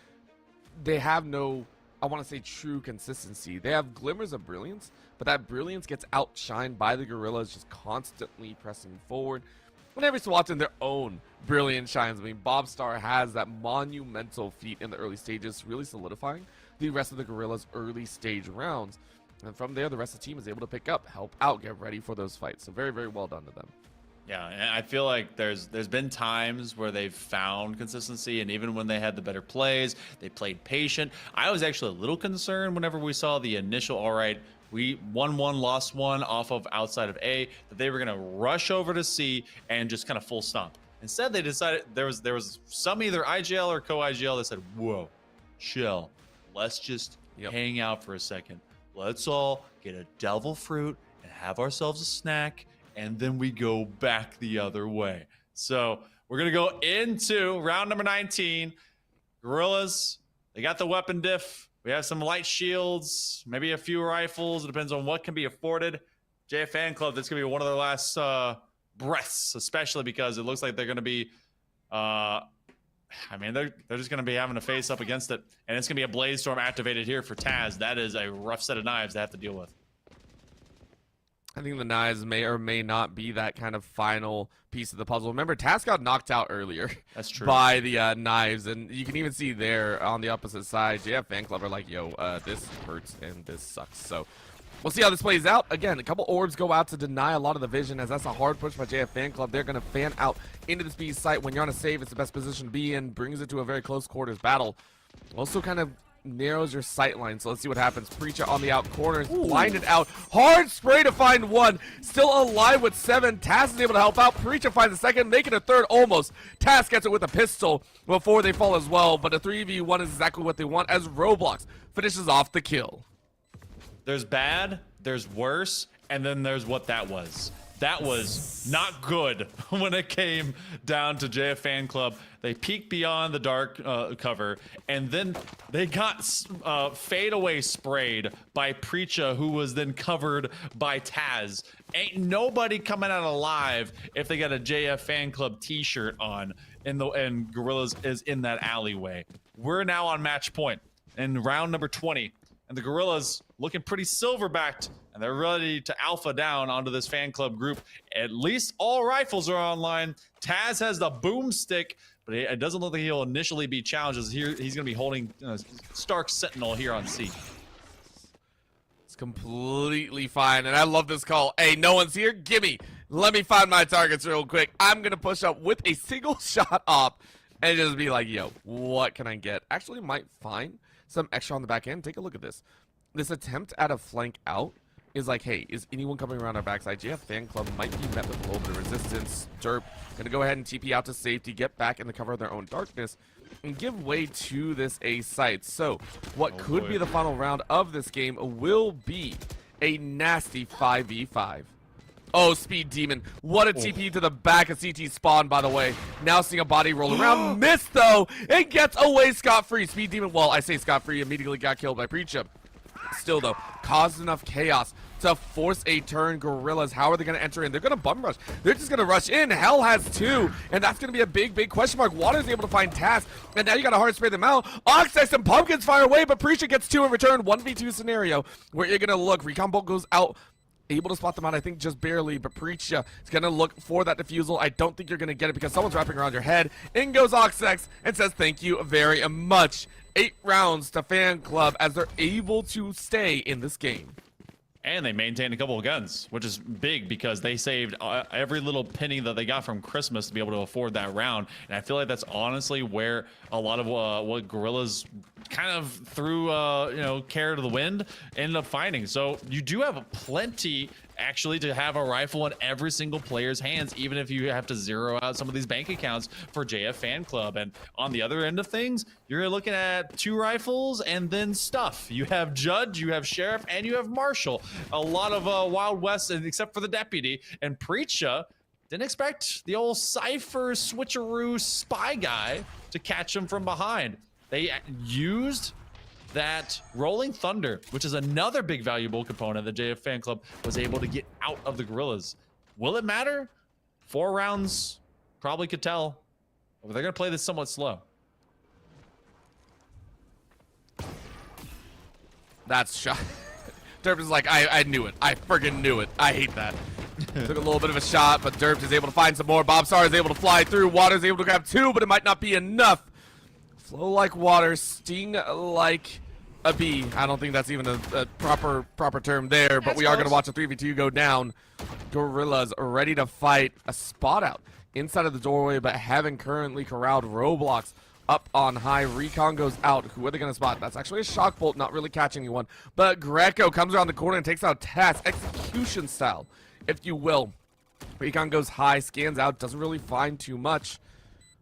they have no, I want to say, true consistency. They have glimmers of brilliance, but that brilliance gets outshined by the Gorillas just constantly pressing forward. And every so often their own brilliance shines. I mean, Bobstar has that monumental feat in the early stages, really solidifying the rest of the Gorillas' early stage rounds. And from there, the rest of the team is able to pick up, help out, get ready for those fights. So very, very well done to them. Yeah, and I feel like there's been times where they've found consistency, and even when they had the better plays, they played patient. I was actually a little concerned whenever we saw the initial, all right, we won one, lost one off of outside of A, that they were going to rush over to C and just kind of full stomp. Instead, they decided there was some either IGL or co-IGL that said, whoa, chill, let's just hang out for a second. Let's all get a devil fruit and have ourselves a snack, and then we go back the other way. So we're going to go into round number 19. Gorillas, they got the weapon diff. We have some light shields, maybe a few rifles. It depends on what can be afforded. JF Fan Club, that's going to be one of their last breaths, especially because it looks like they're going to be, I mean, they're just going to be having to face up against it. And it's going to be a Blaze Storm activated here for Taz. That is a rough set of knives to have to deal with. I think the knives may or may not be that kind of final piece of the puzzle. Remember, Taz got knocked out earlier. That's true. By the knives, and you can even see there on the opposite side, JF Fan Club are like, yo, this hurts and this sucks. So we'll see how this plays out. Again, a couple orbs go out to deny a lot of the vision, as that's a hard push by JF Fan Club. They're going to fan out into this B site. When you're on a save, it's the best position to be in. Brings it to a very close quarters battle. Also kind of narrows your sight line. So let's see what happens. Preacher on the out corner is blinded out. Hard spray to find one. Still alive with 7. Taz is able to help out. Preacher finds a second, making a third almost. Taz gets it with a pistol before they fall as well. But a 3v1 is exactly what they want as Roblox finishes off the kill. There's bad, there's worse, and then there's what that was. That was not good when it came down to JF Fan Club. They peeked beyond the dark cover, and then they got fade away sprayed by Preacha, who was then covered by Taz. Ain't nobody coming out alive if they got a JF Fan Club t-shirt on, and Gorillas is in that alleyway. We're now on match point in round number 20, and the Gorillas looking pretty silver-backed, and they're ready to alpha down onto this fan club group. At least all rifles are online. Taz has the boomstick, but it doesn't look like he'll initially be challenged, as here he's going to be holding Stark Sentinel here on C. It's completely fine, and I love this call. Hey, no one's here? Gimme. Let me find my targets real quick. I'm going to push up with a single shot op and just be like, yo, what can I get? Actually might find some extra on the back end. Take a look at this. This attempt at a flank out is like, hey, is anyone coming around our backside? JF Fan Club might be met with a little bit of resistance. Derp gonna go ahead and TP out to safety, get back in the cover of their own darkness, and give way to this A site. So what could be the final round of this game will be a nasty 5v5. Oh, Speed Demon. What a TP to the back of CT spawn, by the way. Now seeing a body roll around. Missed, though, and gets away scot-free. Speed Demon, well, I say scot-free, immediately got killed by Preacher. Still, though, caused enough chaos to force a turn. Gorillas, how are they going to enter in? They're going to bum rush. They're just going to rush in. Hell has 2, and that's going to be a big, big question mark. Water's able to find Taz, and now you got to hard spray them out. Oxex and Pumpkins fire away, but Preacher gets 2 in return. 1v2 scenario where you're going to look. Recon Bolt goes out. Able to spot them out, I think, just barely, but Preacha is going to look for that defusal. I don't think you're going to get it because someone's wrapping around your head. In goes Oxex and says thank you very much. 8 rounds to Fan Club as they're able to stay in this game. And they maintained a couple of guns, which is big because they saved every little penny that they got from Christmas to be able to afford that round. And I feel like that's honestly where a lot of what Gorillas kind of threw, care to the wind, ended up finding. So you do have plenty, actually, to have a rifle in every single player's hands, even if you have to zero out some of these bank accounts for JF Fan Club. And on the other end of things, you're looking at 2 rifles and then stuff. You have Judge, you have Sheriff, and you have Marshall. A lot of Wild West, except for the Deputy. And Preacha didn't expect the old Cypher switcheroo spy guy to catch him from behind. They used that Rolling Thunder, which is another big valuable component that JF Fan Club was able to get out of the Gorillas. Will it matter? 4 rounds probably could tell. But they're going to play this somewhat slow. That's shot. Derp is like, I knew it. I friggin' knew it. I hate that. Took a little bit of a shot, but Derp is able to find some more. Bobstar is able to fly through. Water's able to grab 2, but it might not be enough. Flow like water, sting like a bee. I don't think that's even a proper term there, but we are going to watch a 3v2 go down. Gorillas are ready to fight a spot out inside of the doorway, but haven't currently corralled Roblox up on high. Recon goes out. Who are they going to spot? That's actually a shock bolt, not really catching anyone. But Greco comes around the corner and takes out Taz, execution style, if you will. Recon goes high, scans out, doesn't really find too much.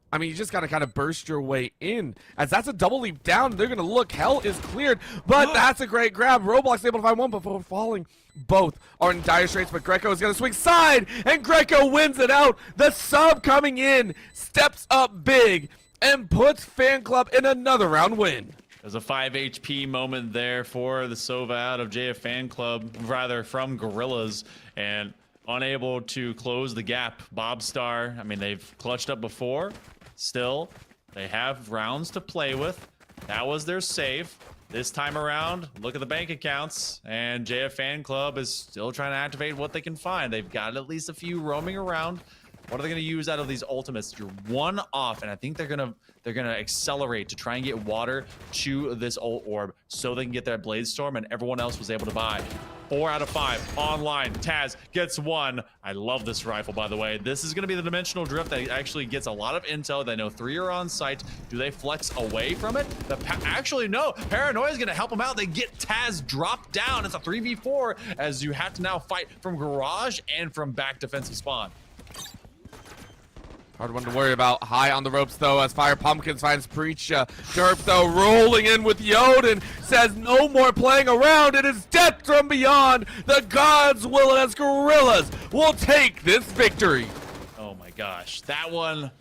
I mean, you just got to kind of burst your way in, as that's a double leap down. They're going to look. Hell is cleared, but that's a great grab. Roblox able to find one before falling. Both are in dire straits, but Greco is going to swing side, and Greco wins it out. The sub coming in, steps up big, and puts Fan Club in another round win. There's a 5 HP moment there for the Sova out of JF Fan Club, rather from Gorillas, and unable to close the gap. Bobstar, I mean, they've clutched up before. Still, they have rounds to play with. That was their save. This time around, look at the bank accounts, and JF Fan Club is still trying to activate what they can find. They've got at least a few roaming around. What are they going to use out of these ultimates? You're 1 off, and I think they're gonna accelerate to try and get water to this ult orb so they can get their Blade Storm, and everyone else was able to buy. 4 out of 5 online. Taz gets 1. I love this rifle, by the way. This is going to be the dimensional drift that actually gets a lot of intel. They know 3 are on site. Do they flex away from it? Actually, no. Paranoia is going to help them out. They get Taz dropped down. It's a 3v4 as you have to now fight from garage and from back defensive spawn. Hard one to worry about. High on the ropes, though, as Fire Pumpkins finds Preacher. Derp, though, rolling in with Yoden. Says no more playing around. It is death from beyond. The gods will, as Gorillas, will take this victory. Oh, my gosh. That one,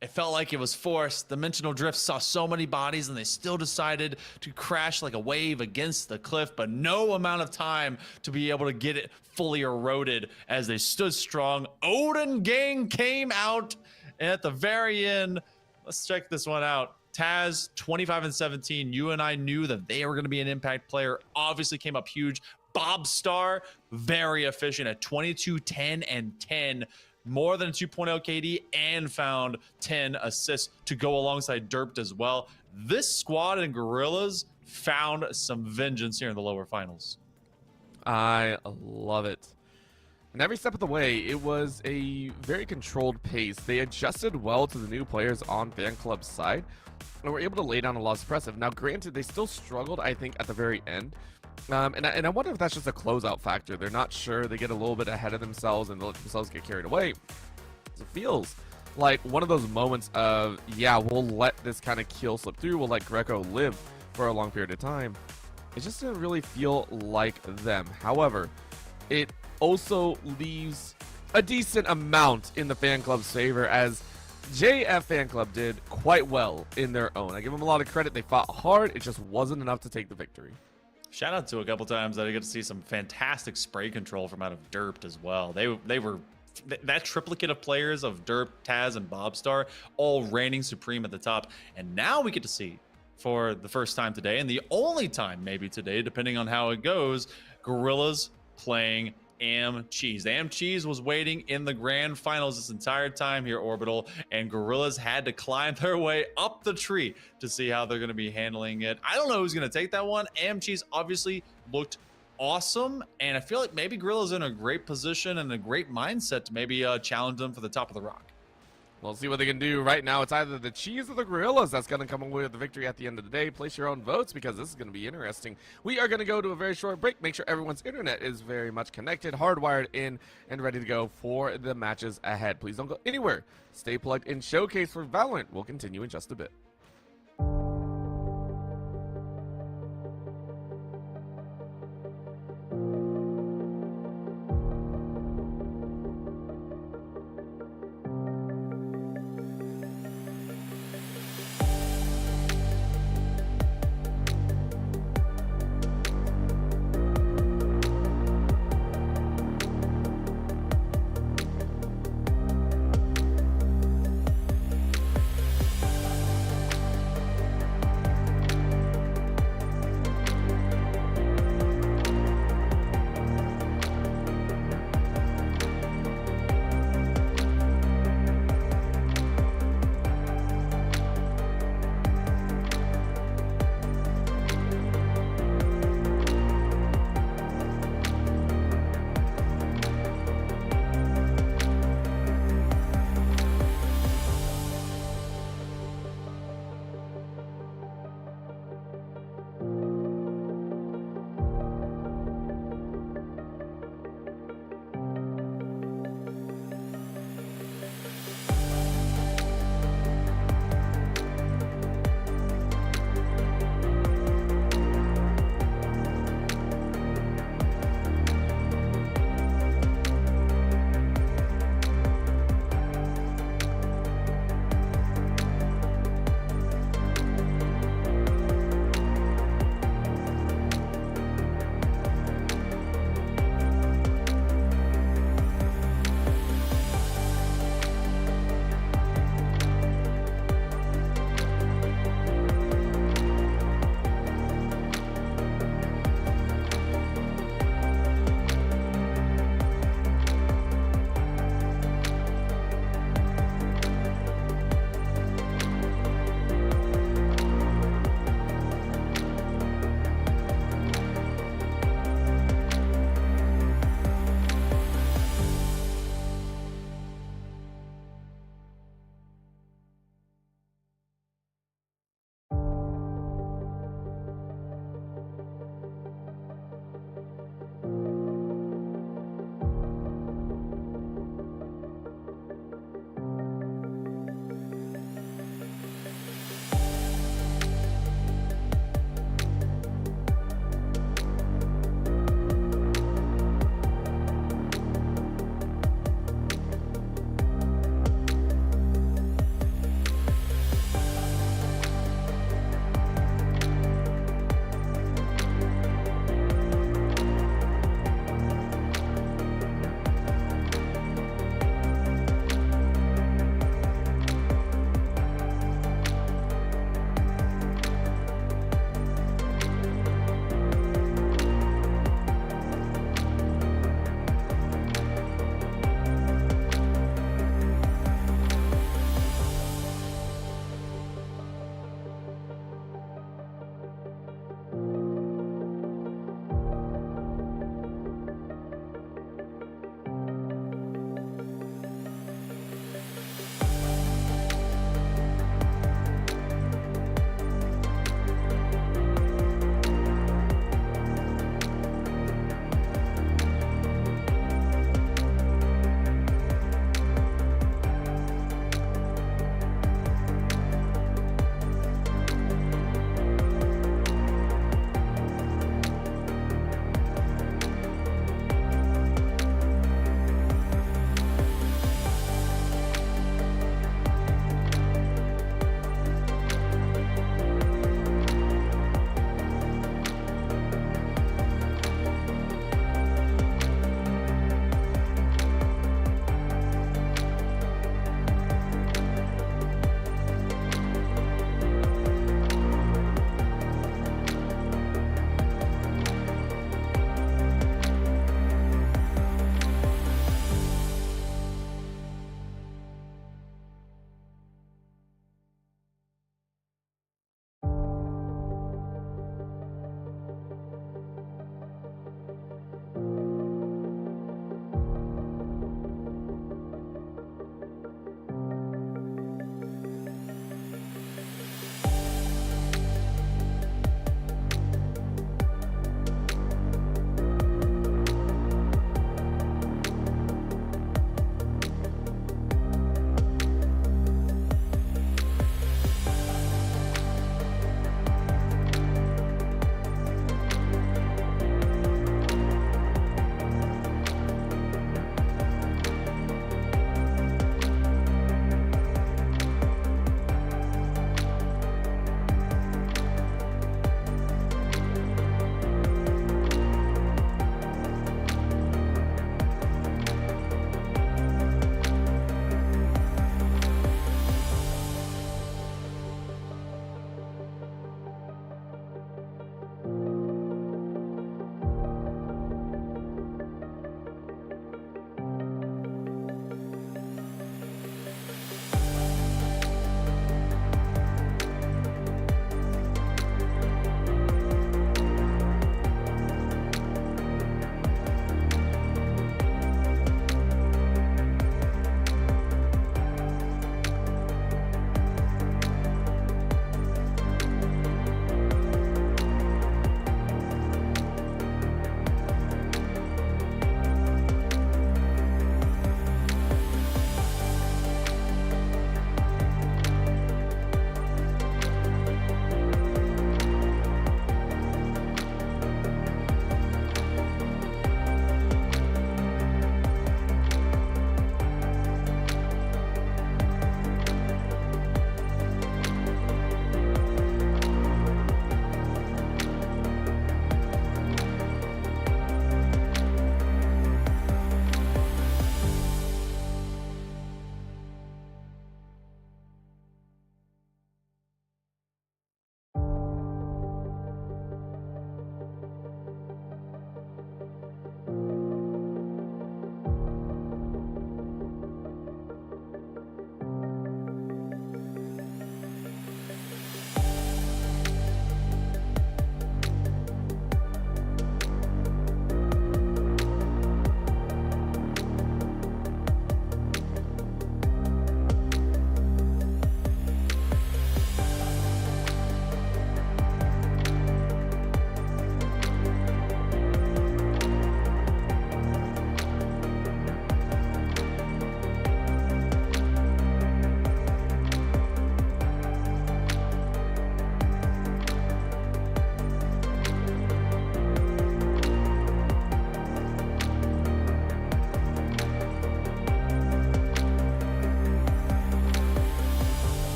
it felt like it was forced. Dimensional Drift saw so many bodies, and they still decided to crash like a wave against the cliff, but no amount of time to be able to get it fully eroded as they stood strong. Odin Gang came out. And at the very end, let's check this one out. Taz, 25 and 17. You and I knew that they were going to be an impact player. Obviously came up huge. Bob Star, very efficient at 22, 10, and 10. More than 2.0 KD and found 10 assists to go alongside Derped as well. This squad and Gorillas found some vengeance here in the lower finals. I love it. And every step of the way, it was a very controlled pace. They adjusted well to the new players on Fan Club's side and were able to lay down a lot of suppressive. Now, granted, they still struggled, I think, at the very end. And I wonder if that's just a closeout factor. They're not sure. They get a little bit ahead of themselves and they let themselves get carried away. It feels like one of those moments of, yeah, we'll let this kind of kill slip through. We'll let Greco live for a long period of time. It just didn't really feel like them. However, it also leaves a decent amount in the Fan Club's favor, as JF Fan Club did quite well in their own. I give them a lot of credit. They fought hard. It just wasn't enough to take the victory. Shout out to a couple times that I get to see some fantastic spray control from out of Derped as well. They were that triplicate of players of Derp, Taz, and Bobstar all reigning supreme at the top. And now we get to see, for the first time today, and the only time maybe today, depending on how it goes, Gorillas playing Am Cheese. The Am Cheese was waiting in the grand finals this entire time here, Orbital, and Gorillas had to climb their way up the tree to see how they're going to be handling it. I don't know who's going to take that one. Am Cheese obviously looked awesome, and I feel like maybe Gorillas in a great position and a great mindset to maybe challenge them for the top of the rock. We'll see what they can do. Right now, it's either the Cheese or the Gorillas that's going to come away with the victory at the end of the day. Place your own votes because this is going to be interesting. We are going to go to a very short break. Make sure everyone's internet is very much connected, hardwired in, and ready to go for the matches ahead. Please don't go anywhere. Stay plugged in. Showcase for Valorant will continue in just a bit.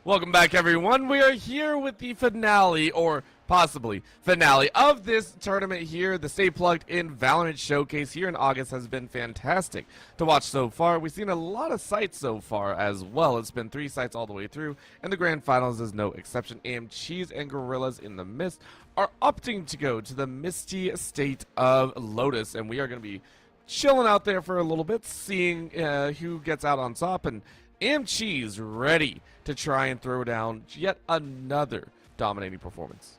Welcome back, everyone. We are here with the finale, or possibly finale, of this tournament here. The Stay Plugged in Valorant Showcase here in August has been fantastic to watch so far. We've seen a lot of sites so far as well. It's been 3 sites all the way through, and the Grand Finals is no exception. Cheese and Gorillas in the Mist are opting to go to the misty state of Lotus, and we are going to be chilling out there for a little bit, seeing who gets out on top, and Cheese ready to try and throw down yet another dominating performance.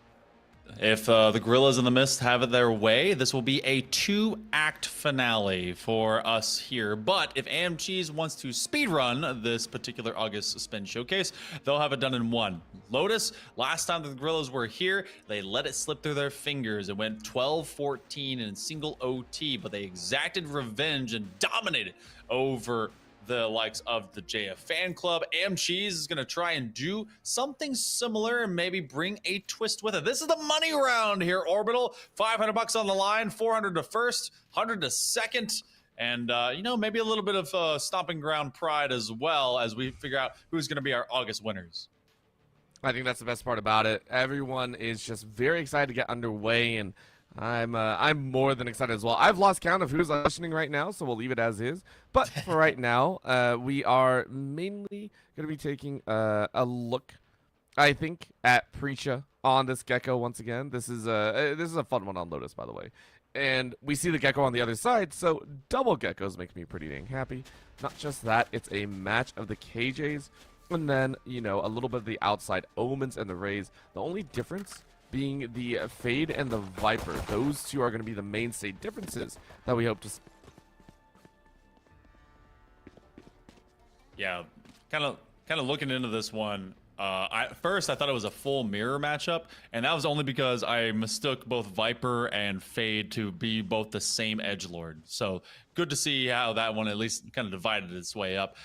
If the Gorillas in the Mist have it their way, this will be a 2-act finale for us here. But if Cheese wants to speedrun this particular August Spin Showcase, they'll have it done in 1. Lotus, last time the Gorillas were here, they let it slip through their fingers. It went 12-14 in single OT, but they exacted revenge and dominated over the likes of the JF fan club. Cheese is going to try and do something similar and maybe bring a twist with it. This is the money round here, Orbital. $500 on the line, 400 to first, 100 to second, and maybe a little bit of stomping ground pride as well as we figure out who's going to be our August winners. I think that's the best part about it. Everyone is just very excited to get underway, and I'm more than excited as well. I've lost count of who's auditioning right now, so we'll leave it as is. But for right now, we are mainly going to be taking a look, I think, at Preacha on this Gecko once again. This is a fun one on Lotus, by the way. And we see the Gecko on the other side, so double Geckos make me pretty dang happy. Not just that, it's a match of the KJs, and then, a little bit of the outside Omens and the Rays. The only difference being the Fade and the Viper. Those two are going to be the mainstay differences that we hope to see. Yeah, kind of looking into this one. First, I thought it was a full mirror matchup, and that was only because I mistook both Viper and Fade to be both the same edgelord. So good to see how that one at least kind of divided its way up.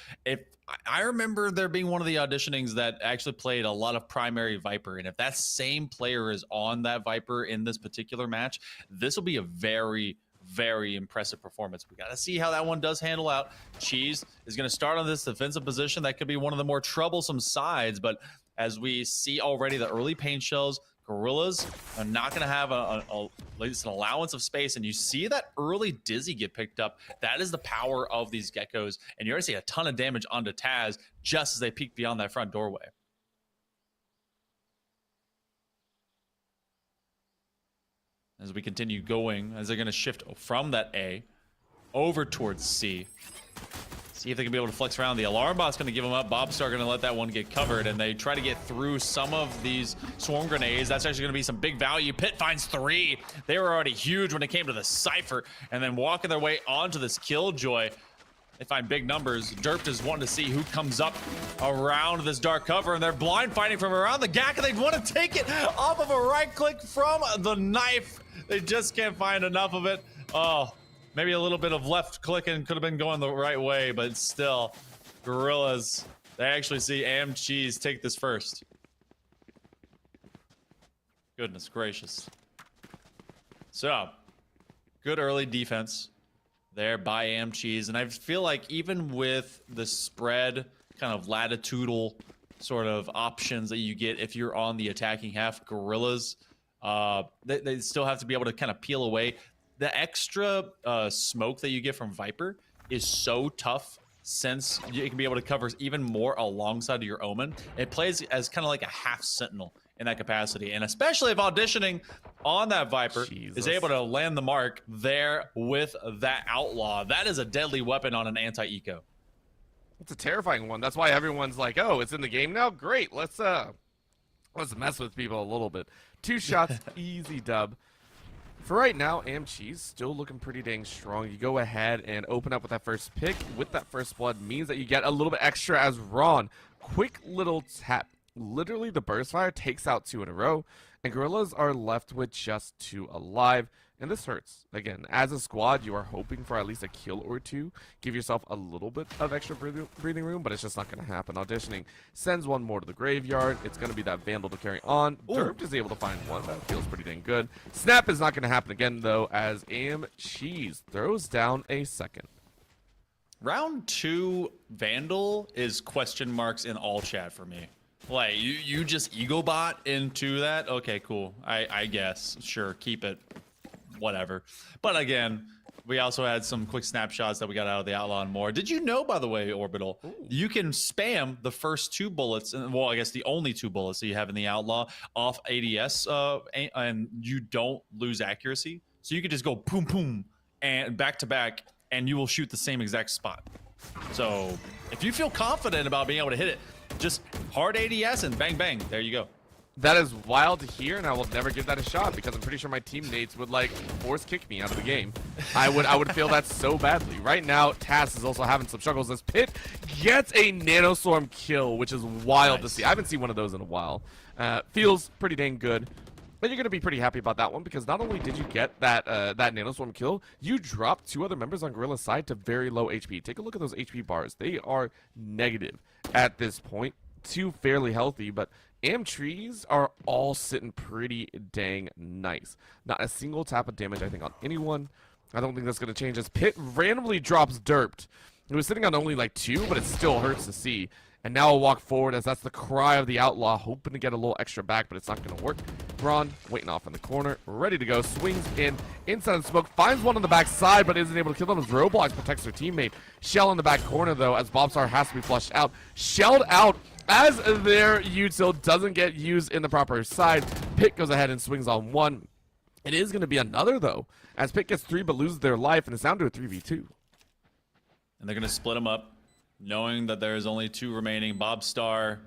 I remember there being one of the auditionings that actually played a lot of primary Viper, and if that same player is on that Viper in this particular match, this will be a very, very impressive performance. We got to see how that one does handle out. Cheese is going to start on this defensive position. That could be one of the more troublesome sides, but as we see already, the early paint shells, Gorillas are not going to have at least an allowance of space, and you see that early Dizzy get picked up. That is the power of these Geckos, and you're going to see a ton of damage onto Taz just as they peek beyond that front doorway. As we continue going, as they're going to shift from that A over towards C. See if they can be able to flex around. The alarm bot's going to give them up. Bobstar going to let that one get covered, and they try to get through some of these swarm grenades. That's actually going to be some big value. Pit finds 3. They were already huge when it came to the Cypher, and then walking their way onto this Killjoy. They find big numbers. Derp is wanting to see who comes up around this dark cover, and they're blind fighting from around the GAC, and they want to take it off of a right click from the knife. They just can't find enough of it. Oh, maybe a little bit of left clicking could have been going the right way, but still, Gorillas, they actually see Cheese take this first. Goodness gracious. So, good early defense there by Cheese, and I feel like even with the spread kind of latitudinal sort of options that you get if you're on the attacking half, Gorillas, they still have to be able to kind of peel away. The extra smoke that you get from Viper is so tough since you can be able to cover even more alongside of your Omen. It plays as kind of like a half Sentinel in that capacity, and especially if auditioning on that Viper is able to land the mark there with that Outlaw. That is a deadly weapon on an anti-eco. It's a terrifying one. That's why everyone's like, oh, it's in the game now? Great, let's mess with people a little bit. 2 shots, easy dub. For right now, Cheese still looking pretty dang strong. You go ahead and open up with that first pick. With that first blood means that you get a little bit extra as Ron. Quick little tap. Literally, the burst fire takes out 2 in a row, and Gorillas are left with just 2 alive. And this hurts. Again, as a squad, you are hoping for at least a kill or 2. Give yourself a little bit of extra breathing room, but it's just not going to happen. Auditioning sends 1 more to the graveyard. It's going to be that Vandal to carry on. Derp is able to find 1. That feels pretty dang good. Snap is not going to happen again, though, as Cheese throws down a second. Round 2 Vandal is question marks in all chat for me. Like you just ego bot into that? Okay, cool. I guess. Sure, keep it. Whatever. But again, we also had some quick snapshots that we got out of the Outlaw and more. Did you know, by the way, Orbital, Ooh. you can spam the first 2 bullets, and well, I guess the only 2 bullets that you have in the Outlaw off ADS, and you don't lose accuracy. So you could just go boom, boom, and back to back, and you will shoot the same exact spot. So if you feel confident about being able to hit it, just hard ADS and bang, bang. There you go. That is wild to hear, and I will never give that a shot because I'm pretty sure my teammates would like force kick me out of the game. I would feel that so badly. Right now, Taz is also having some struggles as Pit gets a nanoswarm kill, which is wild to see. I haven't seen one of those in a while. Feels pretty dang good. But you're gonna be pretty happy about that one because not only did you get that that nanoswarm kill, you dropped 2 other members on Gorilla's side to very low HP. Take a look at those HP bars; they are negative at this point. 2 fairly healthy, but trees are all sitting pretty dang nice. Not a single tap of damage, I think, on anyone. I don't think that's gonna change as Pit randomly drops Derped. It was sitting on only like 2, but it still hurts to see. And now I'll walk forward as that's the cry of the Outlaw, hoping to get a little extra back, but it's not going to work. Braun waiting off in the corner, ready to go, swings in, inside of the smoke, finds one on the back side, but isn't able to kill them as Roblox protects their teammate. Shell in the back corner, though, as Bobstar has to be flushed out. Shelled out as their util doesn't get used in the proper side. Pit goes ahead and swings on 1. It is going to be another, though, as Pit gets 3 but loses their life, and it's down to a 3v2. And they're going to split them up, knowing that there's only 2 remaining. Bobstar,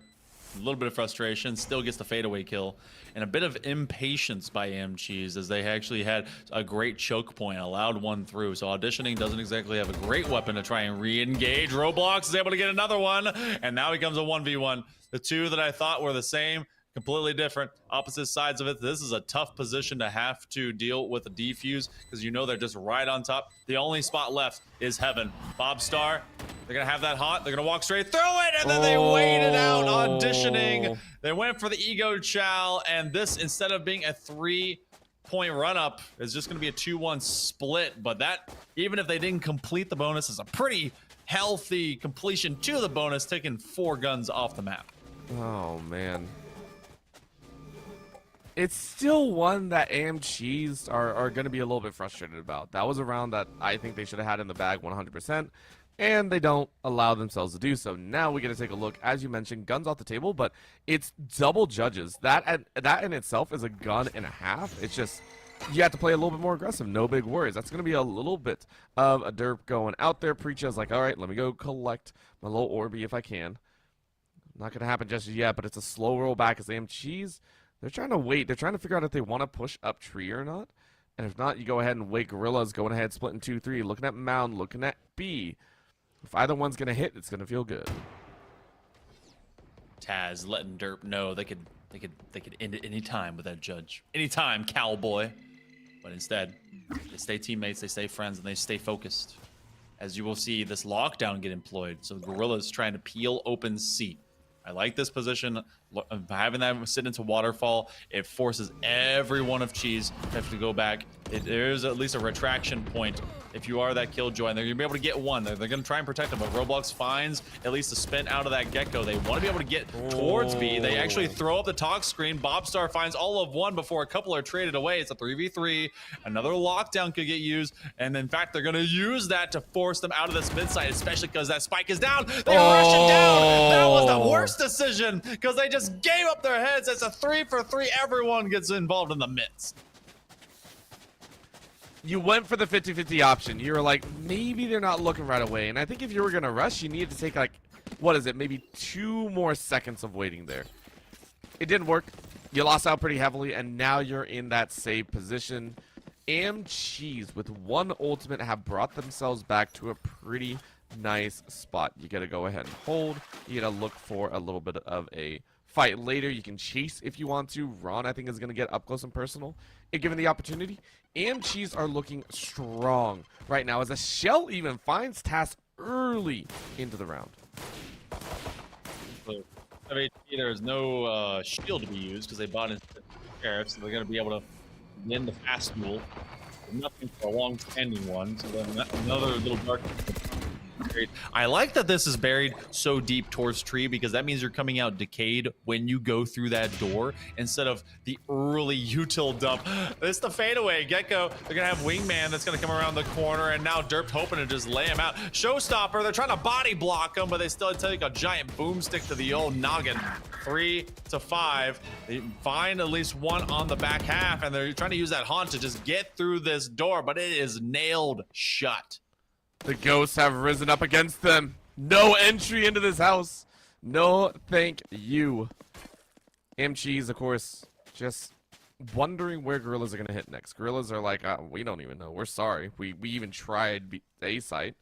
a little bit of frustration, still gets the fadeaway kill, and a bit of impatience by Cheese as they actually had a great choke point, allowed 1 through. So Auditioning doesn't exactly have a great weapon to try and re-engage. Roblox is able to get another one, and now he becomes a 1v1. The 2 that I thought were the same, completely different, opposite sides of it. This is a tough position to have to deal with a defuse because you know they're just right on top. The only spot left is Heaven. Bobstar, they're going to have that haunt. They're going to walk straight through it, and then they waited out Auditioning. They went for the ego chow, and this, instead of being a 3-point run-up, is just going to be a 2-1 split. But that, even if they didn't complete the bonus, is a pretty healthy completion to the bonus, taking 4 guns off the map. Oh, man. It's still one that Cheese are going to be a little bit frustrated about. That was a round that I think they should have had in the bag 100%, and they don't allow themselves to do so. Now we get to take a look, as you mentioned, guns off the table, but it's double judges. That in itself is a gun and a half. It's just, you have to play a little bit more aggressive. No big worries. That's going to be a little bit of a derp going out there. Preacha's like, all right, let me go collect my little Orby if I can. Not going to happen just yet, but it's a slow roll back as Cheese. They're trying to wait. They're trying to figure out if they want to push up tree or not. And if not, you go ahead and wait. Gorillas going ahead, splitting 2-3. Looking at Mound, looking at B. If either one's going to hit, it's going to feel good. Taz letting Derp know they could end it any time with that judge. Anytime, cowboy. But instead, they stay teammates, they stay friends, and they stay focused. As you will see this lockdown get employed. So Gorillas trying to peel open C. I like this position. Having that sit into waterfall, it forces every one of Cheese to have to go back. There's at least a retraction point if you are that killjoy, and they're gonna be able to get one. They're gonna try and protect him, but Roblox finds at least a spin out of that gecko. They want to be able to get towards B. They actually throw up the talk screen. Bobstar finds all of 1 before a couple are traded away. It's a 3v3. Another lockdown could get used, and in fact, they're gonna use that to force them out of this mid site, especially because that spike is down. They rush it down. That was the worst decision because they just gave up their heads. It's a 3-for-3. Everyone gets involved in the midst. You went for the 50-50 option. You were like, maybe they're not looking right away. And I think if you were going to rush, you needed to take, like, what is it, maybe 2 more seconds of waiting there. It didn't work. You lost out pretty heavily, and now you're in that save position. Cheese, with 1 ultimate, have brought themselves back to a pretty nice spot. You got to go ahead and hold. You got to look for a little bit of a fight later. You can chase if you want to. Ron, I think, is going to get up close and personal if given the opportunity. Cheese are looking strong right now as a Shell even finds Task early into the round. So, there is no shield to be used because they bought into the sheriff, so they're going to be able to win the fast duel. Nothing for a long-standing one, so then another little dark I like that this is buried so deep towards tree because that means you're coming out decayed when you go through that door instead of the early util dump. This is the fadeaway. Gecko, they're going to have Wingman that's going to come around the corner, and now Derp hoping to just lay him out. Showstopper, they're trying to body block him, but they still take a giant boomstick to the old noggin. 3 to 5. They find at least one on the back half, and they're trying to use that haunt to just get through this door, but it is nailed shut. The ghosts have risen up against them. No entry into this house. No, thank you. Cheese, of course, just wondering where gorillas are going to hit next. Gorillas are like, we don't even know. We're sorry. We even tried A site.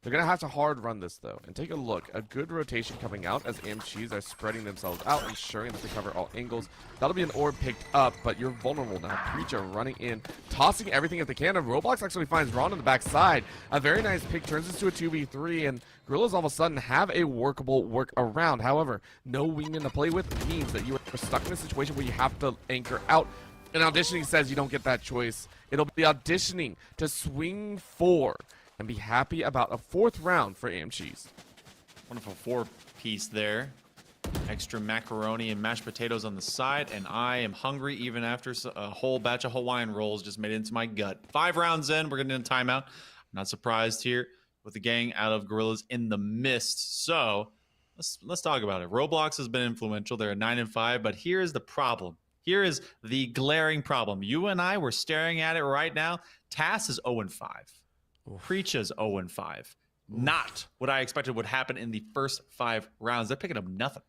They're going to have to hard run this, though. And take a look. A good rotation coming out as Cheese are spreading themselves out, ensuring that they cover all angles. That'll be an orb picked up, but you're vulnerable now. Preacher running in, tossing everything if they can. And Roblox actually finds Ron on the backside. A very nice pick turns into a 2v3, and Gorillas all of a sudden have a workable workaround. However, no wingman to play with means that you are stuck in a situation where you have to anchor out. And auditioning says you don't get that choice. It'll be auditioning to swing 4 and be happy about a 4th round for Cheese. Wonderful 4-piece there. Extra macaroni and mashed potatoes on the side, and I am hungry even after a whole batch of Hawaiian rolls just made it into my gut. 5 rounds in, we're getting in a timeout. I'm not surprised here with the gang out of Gorillas in the mist. So let's talk about it. Roblox has been influential. They're at 9-5, but here is the problem. Here is the glaring problem. You and I, we're staring at it right now. Tass is 0-5. Preacha's 0-5. Not what I expected would happen in the first 5 rounds. They're picking up nothing.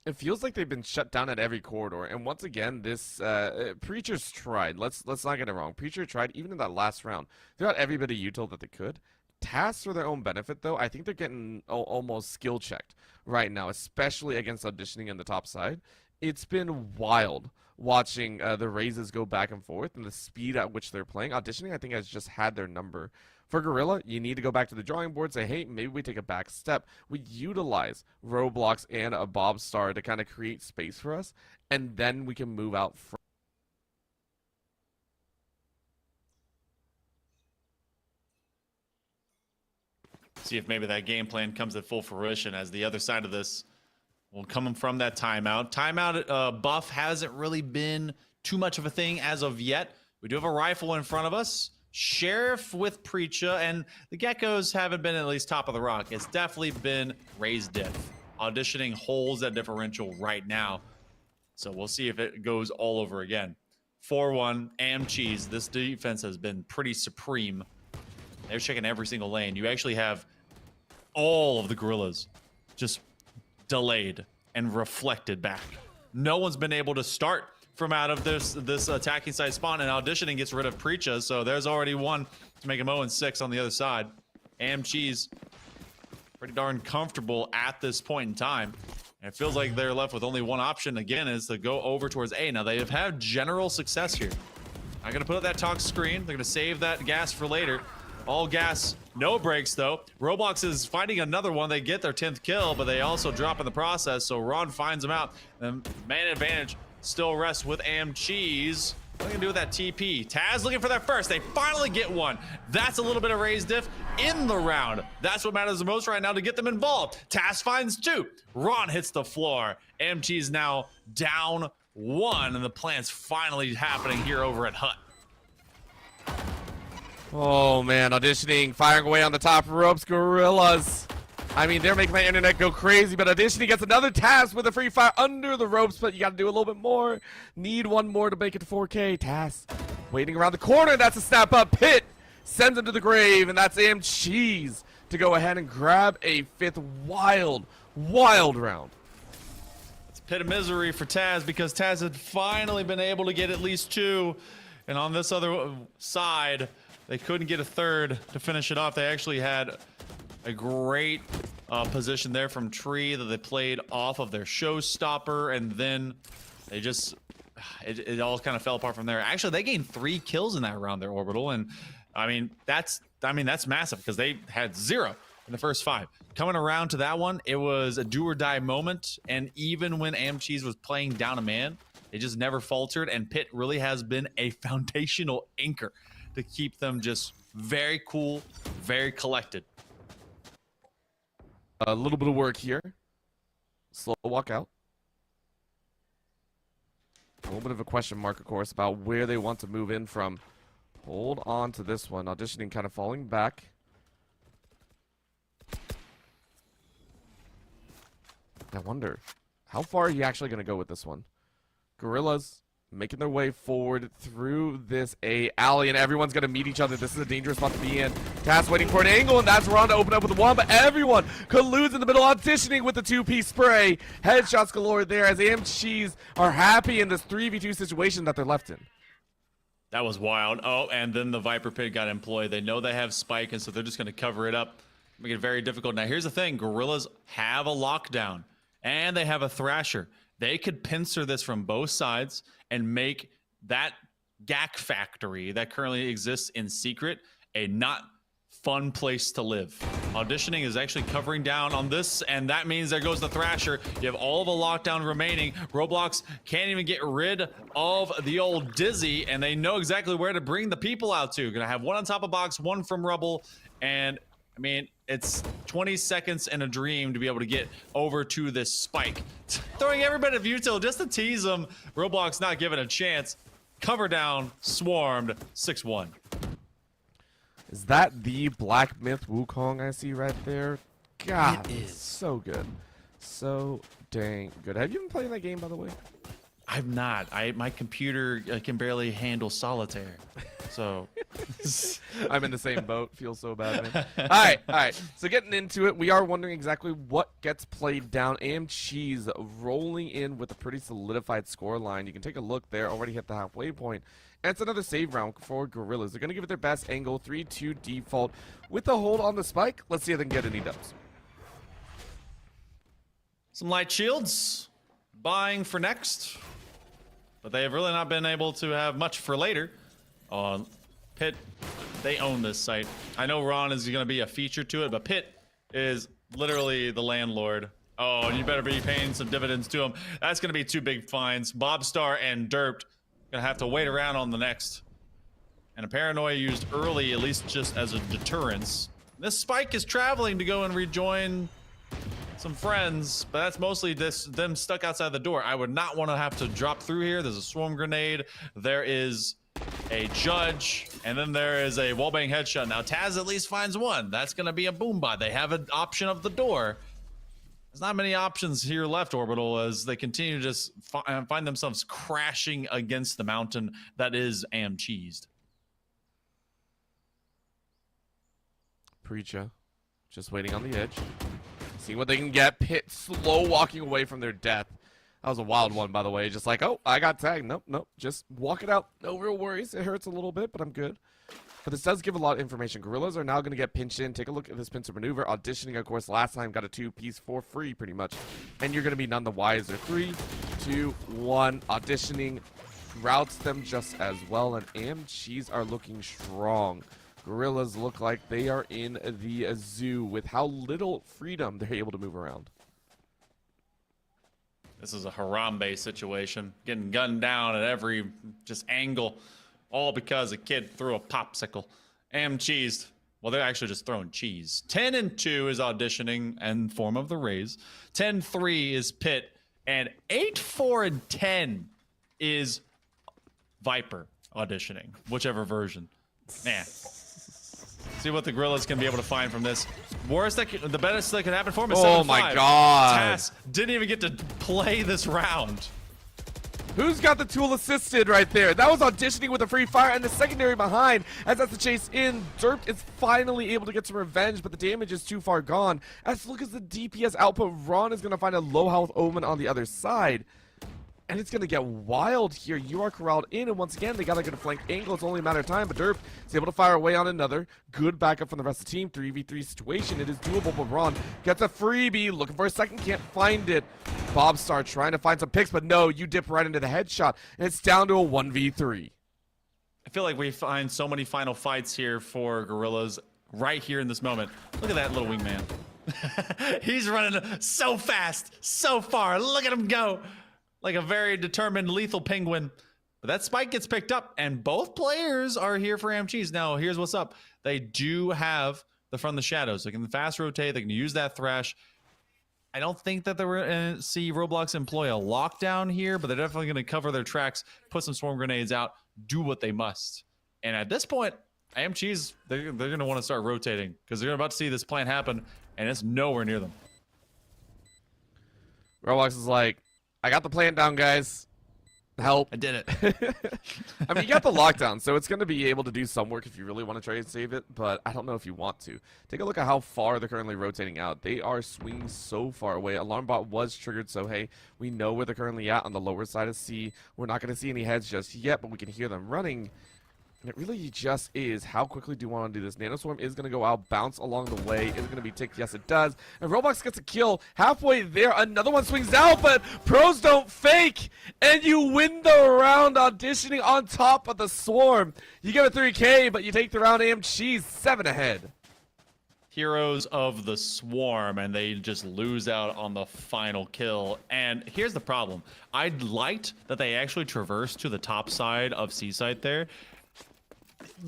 It feels like they've been shut down at every corridor. And once again, this Preacher's tried. Let's not get it wrong. Preacher tried even in that last round. They got every bit of util that they could. Tasks for their own benefit, though, I think they're getting almost skill checked right now, especially against auditioning in the top side. It's been wild watching the raises go back and forth and the speed at which they're playing. Auditioning, I think, has just had their number. For Gorilla, you need to go back to the drawing board, say, hey, maybe we take a back step. We utilize Roblox and a Bob Star to kind of create space for us, and then we can move out from. See if maybe that game plan comes to full fruition as the other side of this will come from that timeout. Timeout buff hasn't really been too much of a thing as of yet. We do have a rifle in front of us. Sheriff with Preacha, and the Geckos haven't been at least top of the rock. It's definitely been raised diff. Auditioning holds that differential right now. So we'll see if it goes all over again. 4-1, Cheese. This defense has been pretty supreme. They're checking every single lane. You actually have all of the Gorillas just delayed and reflected back. No one's been able to start from out of this attacking side spawn, and auditioning gets rid of Preacha, so there's already one to make him 0-6 on the other side. Cheese pretty darn comfortable at this point in time. And it feels like they're left with only one option again, is to go over towards A. Now they have had general success here. I'm gonna put up that talk screen. They're gonna save that gas for later. All gas, no breaks though. Roblox is finding another one. They get their 10th kill, but they also drop in the process. So Ron finds them out. And man advantage still rests with Cheese. What are they gonna do with that TP? Taz looking for that first. They finally get one. That's a little bit of raised diff in the round. That's what matters the most right now to get them involved. Taz finds 2. Ron hits the floor. Cheese now down 1, and the plan's finally happening here over at Hut. Oh man, auditioning, firing away on the top ropes, Gorillas. I mean, they're making my internet go crazy, but auditioning gets another task with a free fire under the ropes, but you gotta do a little bit more. Need one more to make it to 4K. Task waiting around the corner. That's a snap up. Pit sends him to the grave, and that's Cheese to go ahead and grab a 5th wild round. It's a pit of misery for Taz because Taz had finally been able to get at least 2, and on this other side, they couldn't get a 3rd to finish it off. They actually had a great position there from Tree that they played off of their showstopper, and then they just it all kind of fell apart from there. Actually, they gained 3 kills in that round, their orbital, and I mean that's massive because they had 0 in the first 5. Coming around to that one, it was a do or die moment, and even when Cheese was playing down a man, they just never faltered, and Pit really has been a foundational anchor to keep them just very cool, very collected. A little bit of work here. Slow walk out. A little bit of a question mark, of course, about where they want to move in from. Hold on to this one. Auditioning kind of falling back. I wonder, how far are you actually going to go with this one? Gorillas making their way forward through this A alley, and everyone's going to meet each other. This is a dangerous spot to be in. Taz waiting for an angle, and that's Ron to open up with the one, but everyone colludes in the middle, auditioning with the 2-piece spray. Headshots galore there as AMCs are happy in this 3v2 situation that they're left in. That was wild. Oh, and then the Viper Pit got employed. They know they have Spike, and so they're just going to cover it up. Make it very difficult. Now, here's the thing. Gorillas have a lockdown, and they have a Thrasher. They could pincer this from both sides and make that GAC factory that currently exists in secret a not fun place to live. Auditioning is actually covering down on this, and that means there goes the Thrasher. You have all the lockdown remaining. Roblox can't even get rid of the old Dizzy, and they know exactly where to bring the people out to. Gonna have one on top of box, one from Rubble, and I mean, it's 20 seconds and a dream to be able to get over to this Spike. Throwing every bit of util just to tease them. Roblox not given a chance. Cover down, swarmed, 6-1. Is that the Black Myth Wukong I see right there? God, It is. So good. So dang good. Have you been playing that game, by the way? I'm not. My computer can barely handle solitaire. So I'm in the same boat. Feels so bad, man. All right. So getting into it, we are wondering exactly what gets played down. Cheese rolling in with a pretty solidified score line. You can take a look there. Already hit the halfway point. And it's another save round for Gorillas. They're going to give it their best angle. 3-2 default with the hold on the Spike. Let's see if they can get any dubs. some light shields. Buying for next. But they have really not been able to have much for later. Pit, they own this site. I know Ron is going to be a feature to it, but Pit is literally the landlord. Oh, you better be paying some dividends to him. That's going to be two big fines. Bobstar and Derped going to have to wait around on the next. And a Paranoia used early, at least just as a deterrence. This Spike is traveling to go and rejoin some friends, but that's mostly them stuck outside the door. I would not want to have to drop through here. There's a swarm grenade. There is a judge, and then there is a wallbang headshot. Now Taz at least finds one. That's going to be a boom bot. They have an option of the door. There's not many options here left, Orbital, as they continue to just find themselves crashing against the mountain that is Am-cheesed. Preacher, just waiting on the edge. Seeing what they can get. Pit slow walking away from their death. That was a wild one, by the way. Just like, oh, I got tagged. Nope. Just walk it out. No real worries. It hurts a little bit, but I'm good. But this does give a lot of information. Gorillas are now going to get pinched in. Take a look at this pincer maneuver. Auditioning, of course, last time got a 2-piece for free, pretty much. And you're going to be none the wiser. 3, 2, 1. Auditioning routes them just as well. And Am-cheese are looking strong. Gorillas look like they are in the zoo with how little freedom they're able to move around. This is a Harambe situation. Getting gunned down at every just angle. All because a kid threw a popsicle. Am-cheesed. Well, they're actually just throwing cheese. 10-2 is auditioning in form of the Rays. 10-3 is Pit. And 8-4-10 is Viper auditioning. Whichever version. Man. See what the Gorillas can be able to find from this. The best that could happen for him is 7-5. Oh my god. Tass didn't even get to play this round. Who's got the tool assisted right there? That was auditioning with a free fire and the secondary behind as that's the chase in. Derp is finally able to get some revenge, but the damage is too far gone. As look as the DPS output, Ron is going to find a low health Omen on the other side. And it's going to get wild here. You are corralled in, and once again, they got to get a flank angle. It's only a matter of time, but Derp is able to fire away on another. Good backup from the rest of the team. 3v3 situation. It is doable, but Ron gets a freebie. Looking for a second, can't find it. Bobstar trying to find some picks, but no, you dip right into the headshot, and it's down to a 1v3. I feel like we find so many final fights here for Gorillas right here in this moment. Look at that little wingman. He's running so fast, so far. Look at him go. Like a very determined lethal penguin. But that Spike gets picked up, and both players are here for Am-cheese. Now, here's what's up. They do have from the shadows. They can fast rotate. They can use that thrash. I don't think that they're going to see Roblox employ a lockdown here, but they're definitely going to cover their tracks, put some swarm grenades out, do what they must. And at this point, AMC's, they're going to want to start rotating because they're about to see this plan happen, and it's nowhere near them. Roblox is like, I got the plan down, guys. Help. I did it. I mean, you got the lockdown, so it's going to be able to do some work if you really want to try and save it, but I don't know if you want to. Take a look at how far they're currently rotating out. They are swinging so far away. Alarm bot was triggered, so hey, we know where they're currently at on the lower side of C. We're not going to see any heads just yet, but we can hear them running. And it really just is, how quickly do you want to do this? Nanoswarm is going to go out, bounce along the way. Is it going to be ticked? Yes, it does. And Roblox gets a kill halfway there. Another one swings out, but pros don't fake. And you win the round auditioning on top of the swarm. You give it 3K, but you take the round. AMC's 7 ahead. Heroes of the swarm, and they just lose out on the final kill. And here's the problem. I liked that they actually traversed to the top side of C-site there.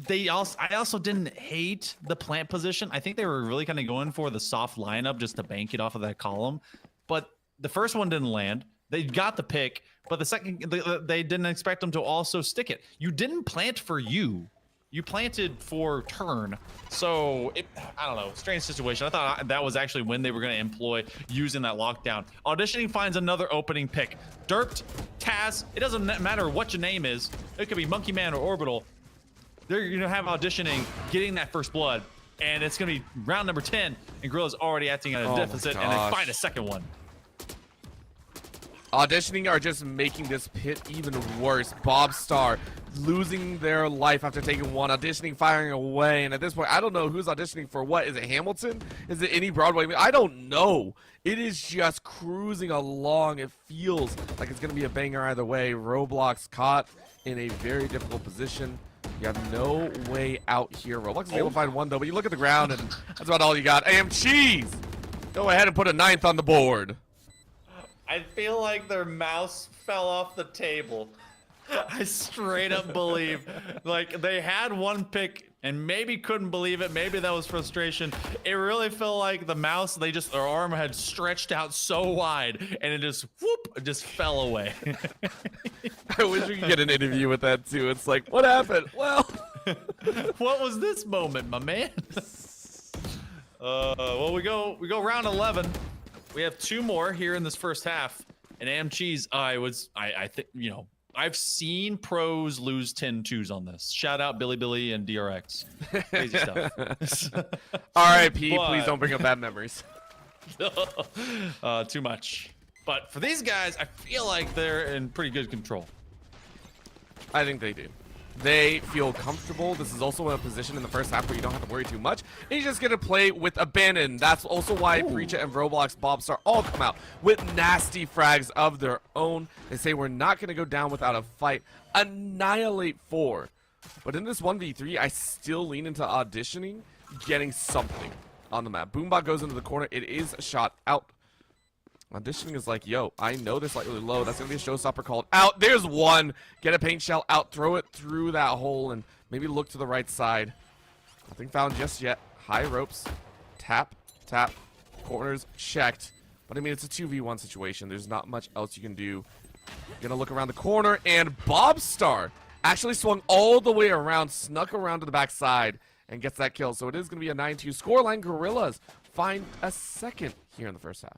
I also didn't hate the plant position. I think they were really kind of going for the soft lineup just to bank it off of that column. But the first one didn't land. They got the pick, but the second they didn't expect them to also stick it. You didn't plant for you. You planted for turn. So I don't know, strange situation. I thought that was actually when they were going to employ using that lockdown. Auditioning finds another opening pick. Derped, Taz, it doesn't matter what your name is. It could be Monkey Man or Orbital. They're going to have auditioning, getting that first blood, and it's going to be round number 10, and Gorilla's already acting at a deficit, and they find a second one. Auditioning are just making this pit even worse. Bobstar losing their life after taking one. Auditioning firing away, and at this point, I don't know who's auditioning for what. Is it Hamilton? Is it any Broadway? I don't know. It is just cruising along. It feels like it's going to be a banger either way. Roblox caught in a very difficult position. You have no way out here. Roblox is able to find one, though, but you look at the ground, and that's about all you got. AMC's! Go ahead and put a 9th on the board. I feel like their mouse fell off the table. I straight up believe, like, they had one pick and maybe couldn't believe it. Maybe that was frustration. It really felt like the mouse, their arm had stretched out so wide and it just, whoop, it just fell away. I wish we could get an interview with that, too. It's like, what happened? Well, what was this moment, my man? Well, we go round 11. We have 2 more here in this first half. And AMC's, I think, you know, I've seen pros lose 10-2s on this. Shout out Billy and DRX. Crazy stuff. R.I.P. Please don't bring up bad memories. Too much. But for these guys, I feel like they're in pretty good control. I think they do. They feel comfortable. This is also a position in the first half where you don't have to worry too much. And you just get to play with abandon. That's also why Preacher and Roblox Bobstar all come out with nasty frags of their own. They say we're not going to go down without a fight. Annihilate 4. But in this 1v3, I still lean into auditioning, getting something on the map. Boombot goes into the corner. It is a shot out. Auditioning is like, yo, I know they're slightly low. That's going to be a showstopper called out. There's one. Get a paint shell out. Throw it through that hole and maybe look to the right side. Nothing found just yet. High ropes. Tap, tap. Corners checked. But, I mean, it's a 2v1 situation. There's not much else you can do. You're going to look around the corner, and Bobstar actually swung all the way around, snuck around to the backside, and gets that kill. So it is going to be a 9-2 scoreline. Gorillas find a second here in the first half.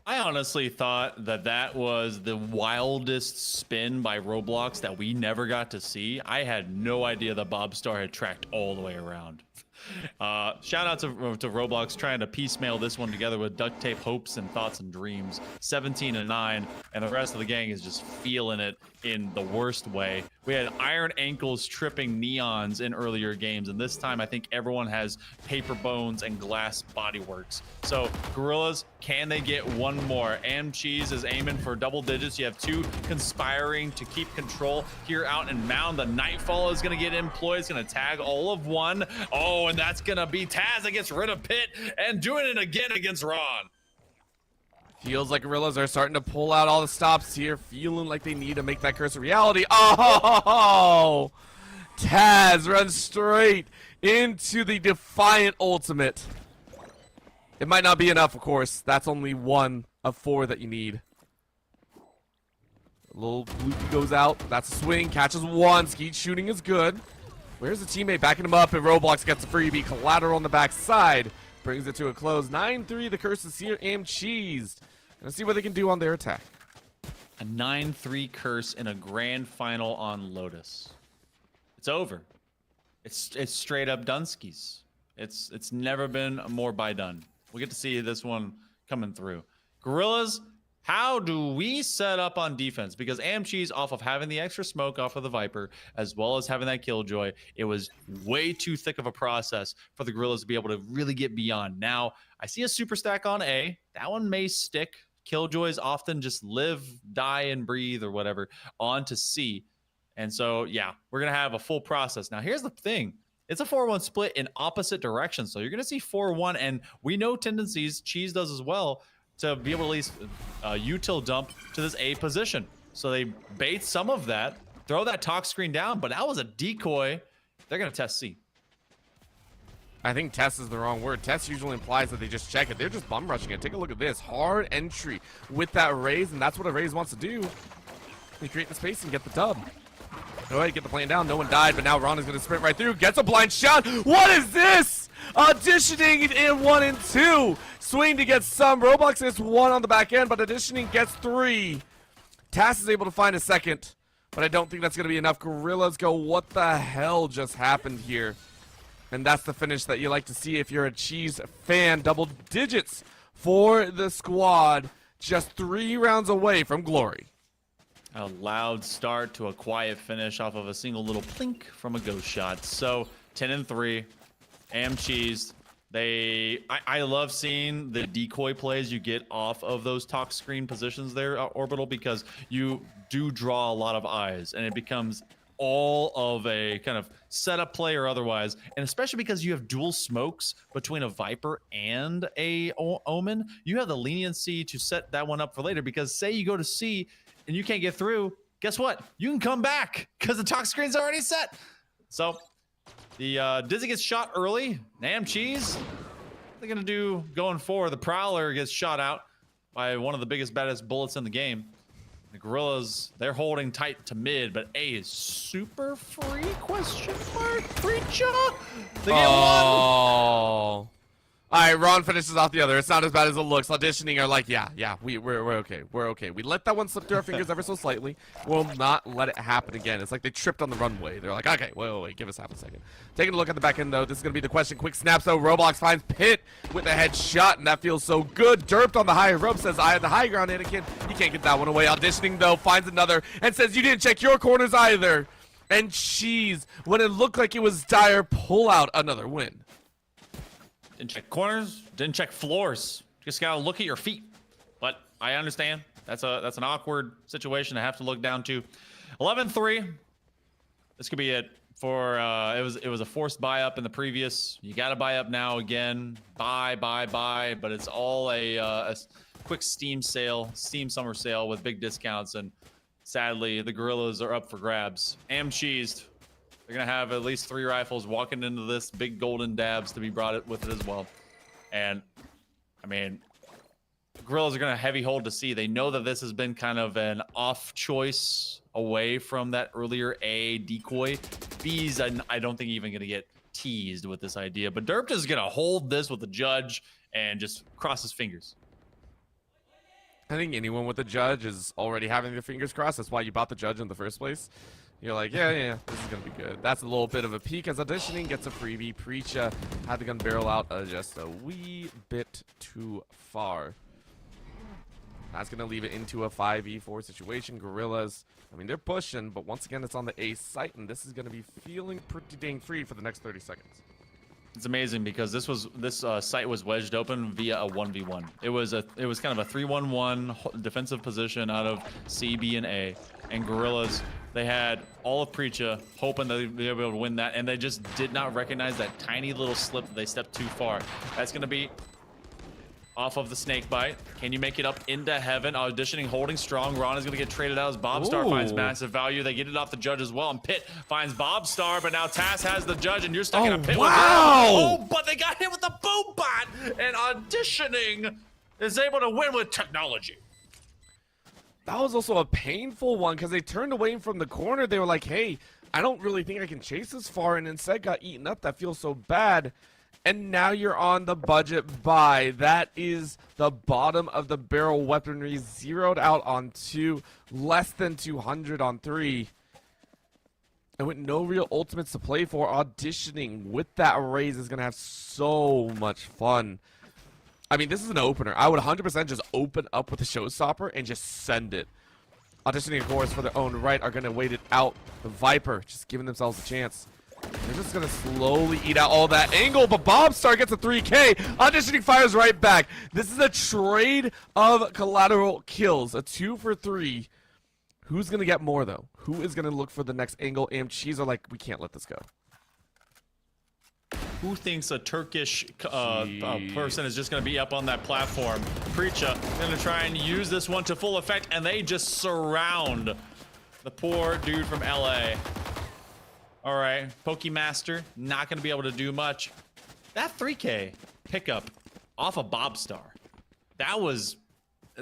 I honestly thought that was the wildest spin by Roblox that we never got to see. I had no idea that Bobstar had tracked all the way around. Shout out to Roblox trying to piecemeal this one together with duct tape hopes and thoughts and dreams. 17-9, and the rest of the gang is just feeling it in the worst way. We had Iron Ankles tripping Neons in earlier games, and this time I think everyone has Paper Bones and Glass Bodyworks. So Gorillas, can they get one more? AMC's is aiming for double digits. You have 2 conspiring to keep control here out in Mound. The Nightfall is going to get employed. It's going to tag all of one. Oh, and that's going to be Taz that gets rid of Pit and doing it again against Ron. Feels like Gorillas are starting to pull out all the stops here, feeling like they need to make that curse a reality. Oh! Taz runs straight into the Defiant ultimate. It might not be enough, of course. That's only 1 of 4 that you need. A little loopy goes out. That's a swing. Catches 1. Skeet shooting is good. Where's the teammate backing him up? And Roblox gets a freebie. Collateral on the backside. Brings it to a close. 9-3. The curse is here. Cheesed. Let's see what they can do on their attack. A 9-3 curse in a grand final on Lotus. It's over. It's straight up Dunskies. It's never been more by done. We get to see this one coming through. Gorillas, how do we set up on defense? Because Cheese, off of having the extra smoke off of the Viper, as well as having that Killjoy, it was way too thick of a process for the Gorillas to be able to really get beyond. Now, I see a super stack on A. That one may stick. Killjoys often just live, die, and breathe or whatever on to C. And so, yeah, we're going to have a full process. Now, here's the thing. It's a 4-1 split in opposite directions. So you're going to see 4-1, and we know tendencies, Cheese does as well, to be able to at least util dump to this A position. So they bait some of that, throw that talk screen down, but that was a decoy. They're going to test C. I think test is the wrong word. Test usually implies that they just check it. They're just bum rushing it. Take a look at this. Hard entry with that raise, and that's what a raise wants to do. They create the space and get the dub. Go ahead, get the plane down. No one died, but now Ron is going to sprint right through. Gets a blind shot. What is this? Auditioning in 1 and 2. Swing to get some. Roblox gets 1 on the back end, but auditioning gets 3. Tass is able to find a second, but I don't think that's going to be enough. Gorillas go, what the hell just happened here? And that's the finish that you like to see if you're a Cheese fan. Double digits for the squad. Just 3 rounds away from glory. A loud start to a quiet finish off of a single little plink from a ghost shot. So 10-3, Cheese. I love seeing the decoy plays you get off of those talk screen positions there, Orbital, because you do draw a lot of eyes, and it becomes all of a kind of setup play or otherwise, and especially because you have dual smokes between a Viper and a Omen, you have the leniency to set that one up for later, because say you go to C and you can't get through, guess what? You can come back because the talk screen's already set. So the Dizzy gets shot early. Cheese, they're gonna do going forward. The Prowler gets shot out by one of the biggest, baddest bullets in the game. The Gorillas, they're holding tight to mid, but A is super free, question mark, Preacher? They get 1. All right, Ron finishes off the other. It's not as bad as it looks. Auditioning are like, yeah, we're okay. We're okay. We let that one slip through our fingers ever so slightly. We'll not let it happen again. It's like they tripped on the runway. They're like, okay, wait, give us half a second. Taking a look at the back end, though, this is going to be the question. Quick snap, so Roblox finds Pit with a headshot, and that feels so good. Derped on the higher rope says, I have the high ground, Anakin. You can't get that one away. Auditioning, though, finds another and says, you didn't check your corners either. And Cheese, when it looked like it was dire, pull out another win. Didn't check corners, didn't check floors. Just gotta look at your feet. But I understand. That's an awkward situation to have to look down to. 11-3. This could be it for it was a forced buy up in the previous. You gotta buy up now again. Buy, but it's all a quick Steam summer sale with big discounts, and sadly the Gorillas are up for grabs. Cheesed. They're going to have at least 3 rifles walking into this, big golden dabs to be brought with it as well. And, I mean, Gorillas are going to heavy hold to C. They know that this has been kind of an off choice away from that earlier A decoy. B's, I don't think even going to get teased with this idea. But Derped is going to hold this with the judge and just cross his fingers. I think anyone with a judge is already having their fingers crossed. That's why you bought the judge in the first place. You're like, yeah, this is going to be good. That's a little bit of a peek as Auditioning gets a freebie. Preacha had the gun barrel out just a wee bit too far. That's going to leave it into a 5v4 situation. Gorillas, I mean, they're pushing, but once again, it's on the A site, and this is going to be feeling pretty dang free for the next 30 seconds. It's amazing because this site was wedged open via a 1v1. It was kind of a 3-1-1 defensive position out of C, B, and A. And Gorillas, they had all of Preacha hoping that they'd be able to win that, and they just did not recognize that tiny little slip that they stepped too far. That's going to be off of the snake bite. Can you make it up into heaven? Auditioning, holding strong. Ron is going to get traded out as Bobstar finds massive value. They get it off the judge as well, and Pitt finds Bobstar, but now Tass has the judge, and you're stuck in a pit with Oh, but they got hit with the boom bot, and Auditioning is able to win with technology. That was also a painful one because they turned away from the corner. They were like, hey, I don't really think I can chase this far, and instead got eaten up. That feels so bad. And now you're on the budget buy. That is the bottom of the barrel weaponry, zeroed out on 2, less than 200 on 3. And with no real ultimates to play for, Auditioning with that raise is going to have so much fun. I mean, this is an opener. I would 100% just open up with a showstopper and just send it. Auditioning, of course, for their own right, are going to wait it out. The Viper just giving themselves a chance. They're just going to slowly eat out all that angle, but Bobstar gets a 3K. Auditioning fires right back. This is a trade of collateral kills, a 2 for 3. Who's going to get more, though? Who is going to look for the next angle? AMGs are like, we can't let this go. Who thinks a Turkish person is just going to be up on that platform? Preacha going to try and use this one to full effect, and they just surround the poor dude from LA. All right, Pokemaster, not going to be able to do much. That 3K pickup off of Bobstar, that was,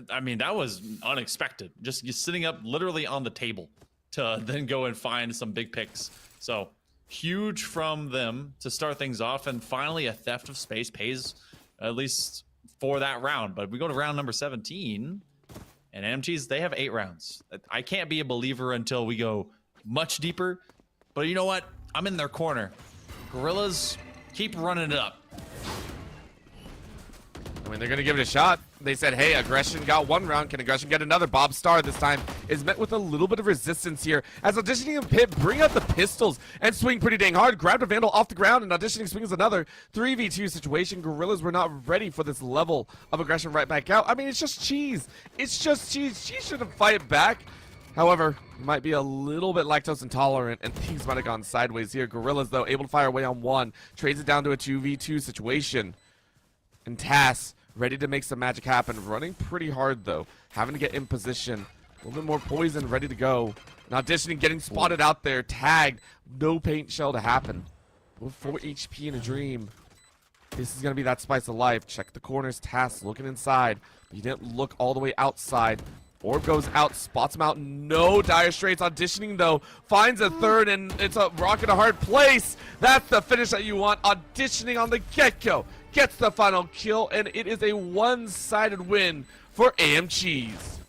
I mean, that was unexpected. Just sitting up literally on the table to then go and find some big picks. So huge from them to start things off, and finally a theft of space pays at least for that round. But we go to round number 17, and MTs, they have 8 rounds. I can't be a believer until we go much deeper. But you know what? I'm in their corner. Gorillas, keep running it up. I mean, they're going to give it a shot. They said, hey, Aggression got 1 round. Can Aggression get another? Bobstar this time is met with a little bit of resistance here. As Auditioning and Pitt bring out the pistols and swing pretty dang hard. Grabbed a Vandal off the ground, and Auditioning swings another 3v2 situation. Gorillas were not ready for this level of aggression right back out. I mean, it's just cheese. It's just cheese. Cheese shouldn't fight back. However, might be a little bit lactose intolerant, and things might have gone sideways here. Gorillas, though, able to fire away on 1. Trades it down to a 2v2 situation. And Tass, ready to make some magic happen. Running pretty hard, though. Having to get in position. A little bit more poison, ready to go. And Auditioning, getting spotted out there. Tagged. No paint shell to happen. With 4 HP in a dream. This is going to be that spice of life. Check the corners. Tass looking inside. But he didn't look all the way outside. Orb goes out, spots him out, no dire straits. Auditioning, though, finds a 3rd, and it's a rock in a hard place. That's the finish that you want. Auditioning on the get-go gets the final kill, and it is a one-sided win for AM Cheese.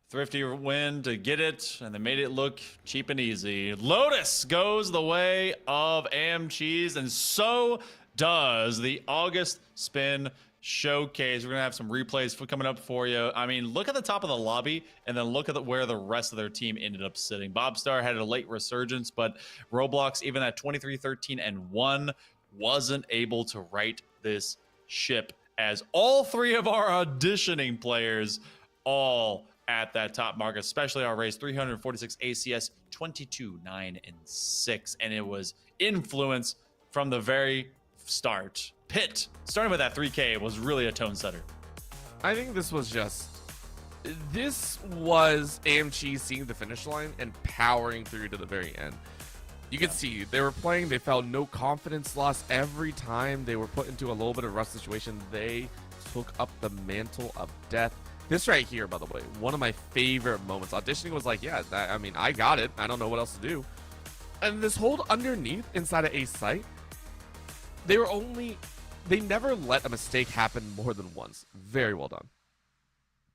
Thrifty win to get it, and they made it look cheap and easy. Lotus goes the way of AM Cheese, and so does the August Spin Showcase. We're gonna have some replays coming up for you. I mean, look at the top of the lobby and then look at where the rest of their team ended up sitting. Bobstar had a late resurgence, but Roblox, even at 23-13-1, wasn't able to right this ship, as all 3 of our Auditioning players all at that top mark, especially our race 346 ACS 22-9-6, and it was influence from the very start. Pitt, starting with that 3K, was really a tone setter. I think this was AMG seeing the finish line and powering through to the very end. You could see they were playing, they felt no confidence loss every time they were put into a little bit of a rough situation. They took up the mantle of death. This right here, by the way, one of my favorite moments. Auditioning was like, yeah, I mean, I got it. I don't know what else to do. And this hold underneath inside of a site, they never let a mistake happen more than once. Very well done.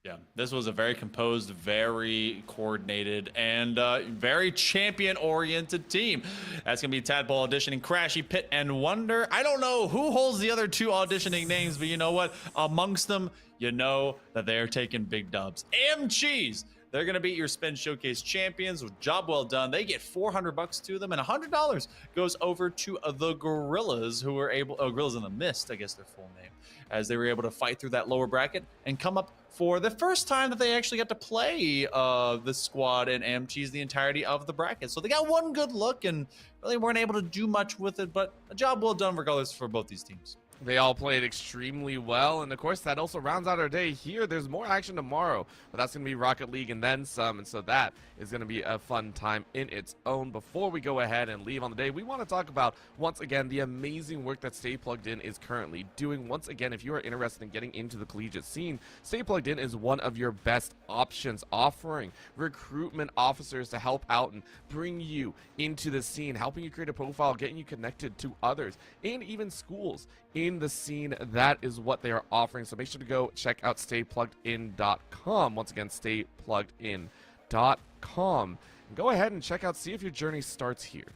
Yeah, this was a very composed, very coordinated, and very champion-oriented team. That's going to be Tadpole, Auditioning, Crashy, Pitt, and Wonder. I don't know who holds the other 2 Auditioning names, but you know what? Amongst them, you know that they're taking big dubs. AM Cheese, they're going to beat your Spin Showcase champions. Job well done. They get $400 to them, and $100 goes over to the Gorillas, who were able, Gorillas in the Mist, I guess their full name, as they were able to fight through that lower bracket and come up for the first time that they actually got to play the squad and AMGs the entirety of the bracket. So they got one good look and really weren't able to do much with it, but a job well done regardless for both these teams. They all played extremely well, and of course that also rounds out our day here. There's more action tomorrow, but that's going to be Rocket League and then some, and so that is going to be a fun time in its own. Before we go ahead and leave on the day, we want to talk about, once again, the amazing work that Stay Plugged In is currently doing. Once again, if you are interested in getting into the collegiate scene, Stay Plugged In is one of your best options, offering recruitment officers to help out and bring you into the scene, helping you create a profile, getting you connected to others, and even schools in the scene. That is what they are offering, so make sure to go check out staypluggedin.com. Once again, staypluggedin.com. Go ahead and check out, see if your journey starts here.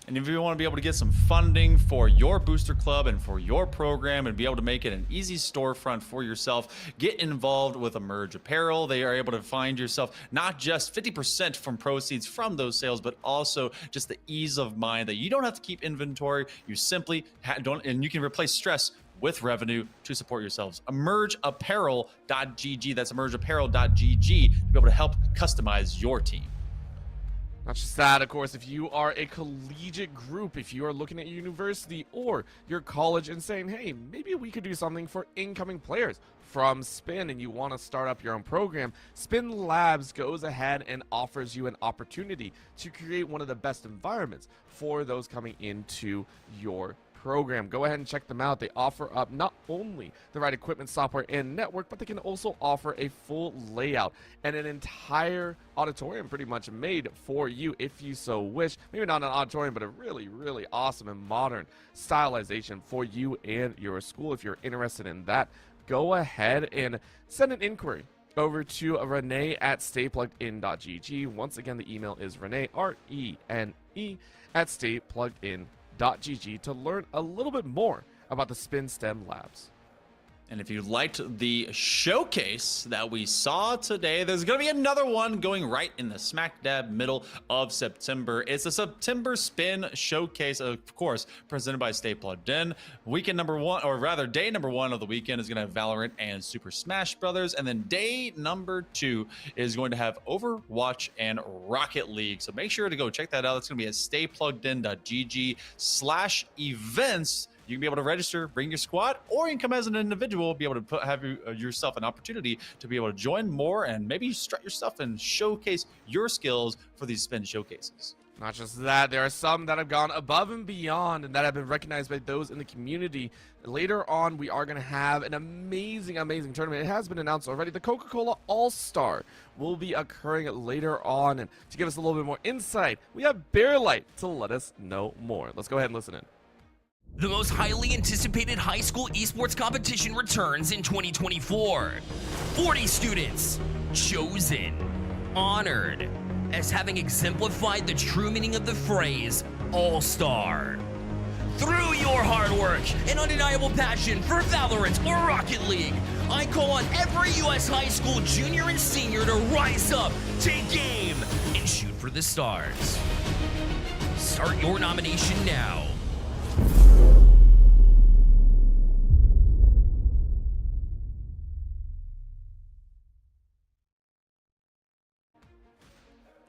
And if you want to be able to get some funding for your booster club and for your program and be able to make it an easy storefront for yourself, get involved with Emerge Apparel. They are able to find yourself not just 50% from proceeds from those sales, but also just the ease of mind that you don't have to keep inventory. You simply don't, and you can replace stress with revenue to support yourselves. EmergeApparel.gg. That's EmergeApparel.gg to be able to help customize your team. Not just that, of course, if you are a collegiate group, if you are looking at your university or your college and saying, hey, maybe we could do something for incoming players from Spin, and you want to start up your own program, Spin Labs goes ahead and offers you an opportunity to create one of the best environments for those coming into your program. Go ahead and check them out. They offer up not only the right equipment, software, and network, but they can also offer a full layout and an entire auditorium pretty much made for you if you so wish. Maybe not an auditorium, but a really, really awesome and modern stylization for you and your school. If you're interested in that, go ahead and send an inquiry over to Renee at staypluggedin.gg. Once again, the email is Renee, R-E-N-E, at staypluggedin.gg to learn a little bit more about the Spin STEM Labs. And if you liked the showcase that we saw today, there's going to be another one going right in the smack dab middle of September. It's the September Spin Showcase, of course, presented by Stay Plugged In. Weekend number one, or rather day number one of the weekend is going to have Valorant and Super Smash Brothers. And then day number two is going to have Overwatch and Rocket League. So make sure to go check that out. It's going to be at staypluggedin.gg/events. You can be able to register, bring your squad, or you can come as an individual, be able to have yourself an opportunity to be able to join more and maybe strut yourself and showcase your skills for these Spin showcases. Not just that, there are some that have gone above and beyond and that have been recognized by those in the community. Later on, we are going to have an amazing, amazing tournament. It has been announced already. The Coca-Cola All-Star will be occurring later on. And to give us a little bit more insight, we have Bear Light to let us know more. Let's go ahead and listen in. The most highly anticipated high school esports competition returns in 2024. 40 students chosen, honored, as having exemplified the true meaning of the phrase All-Star. Through your hard work and undeniable passion for Valorant or Rocket League, I call on every U.S. high school junior and senior to rise up, take aim, and shoot for the stars. Start your nomination now.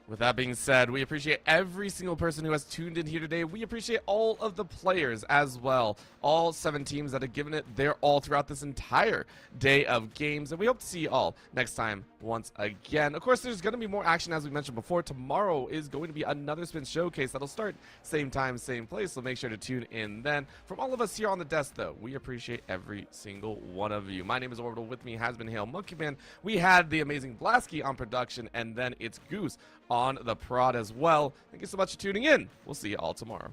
With that being said, we appreciate every single person who has tuned in here today. We appreciate all of the players as well. All 7 teams that have given it their all throughout this entire day of games. And we hope to see you all next time once again. Of course, there's going to be more action as we mentioned before. Tomorrow is going to be another Spin Showcase that'll start same time, same place. So make sure to tune in then. From all of us here on the desk, though, we appreciate every single one of you. My name is Orbital. With me has been Hail Monkey Man. We had the amazing Blasky on production, and then it's Goose on the prod as well. Thank you so much for tuning in. We'll see you all tomorrow.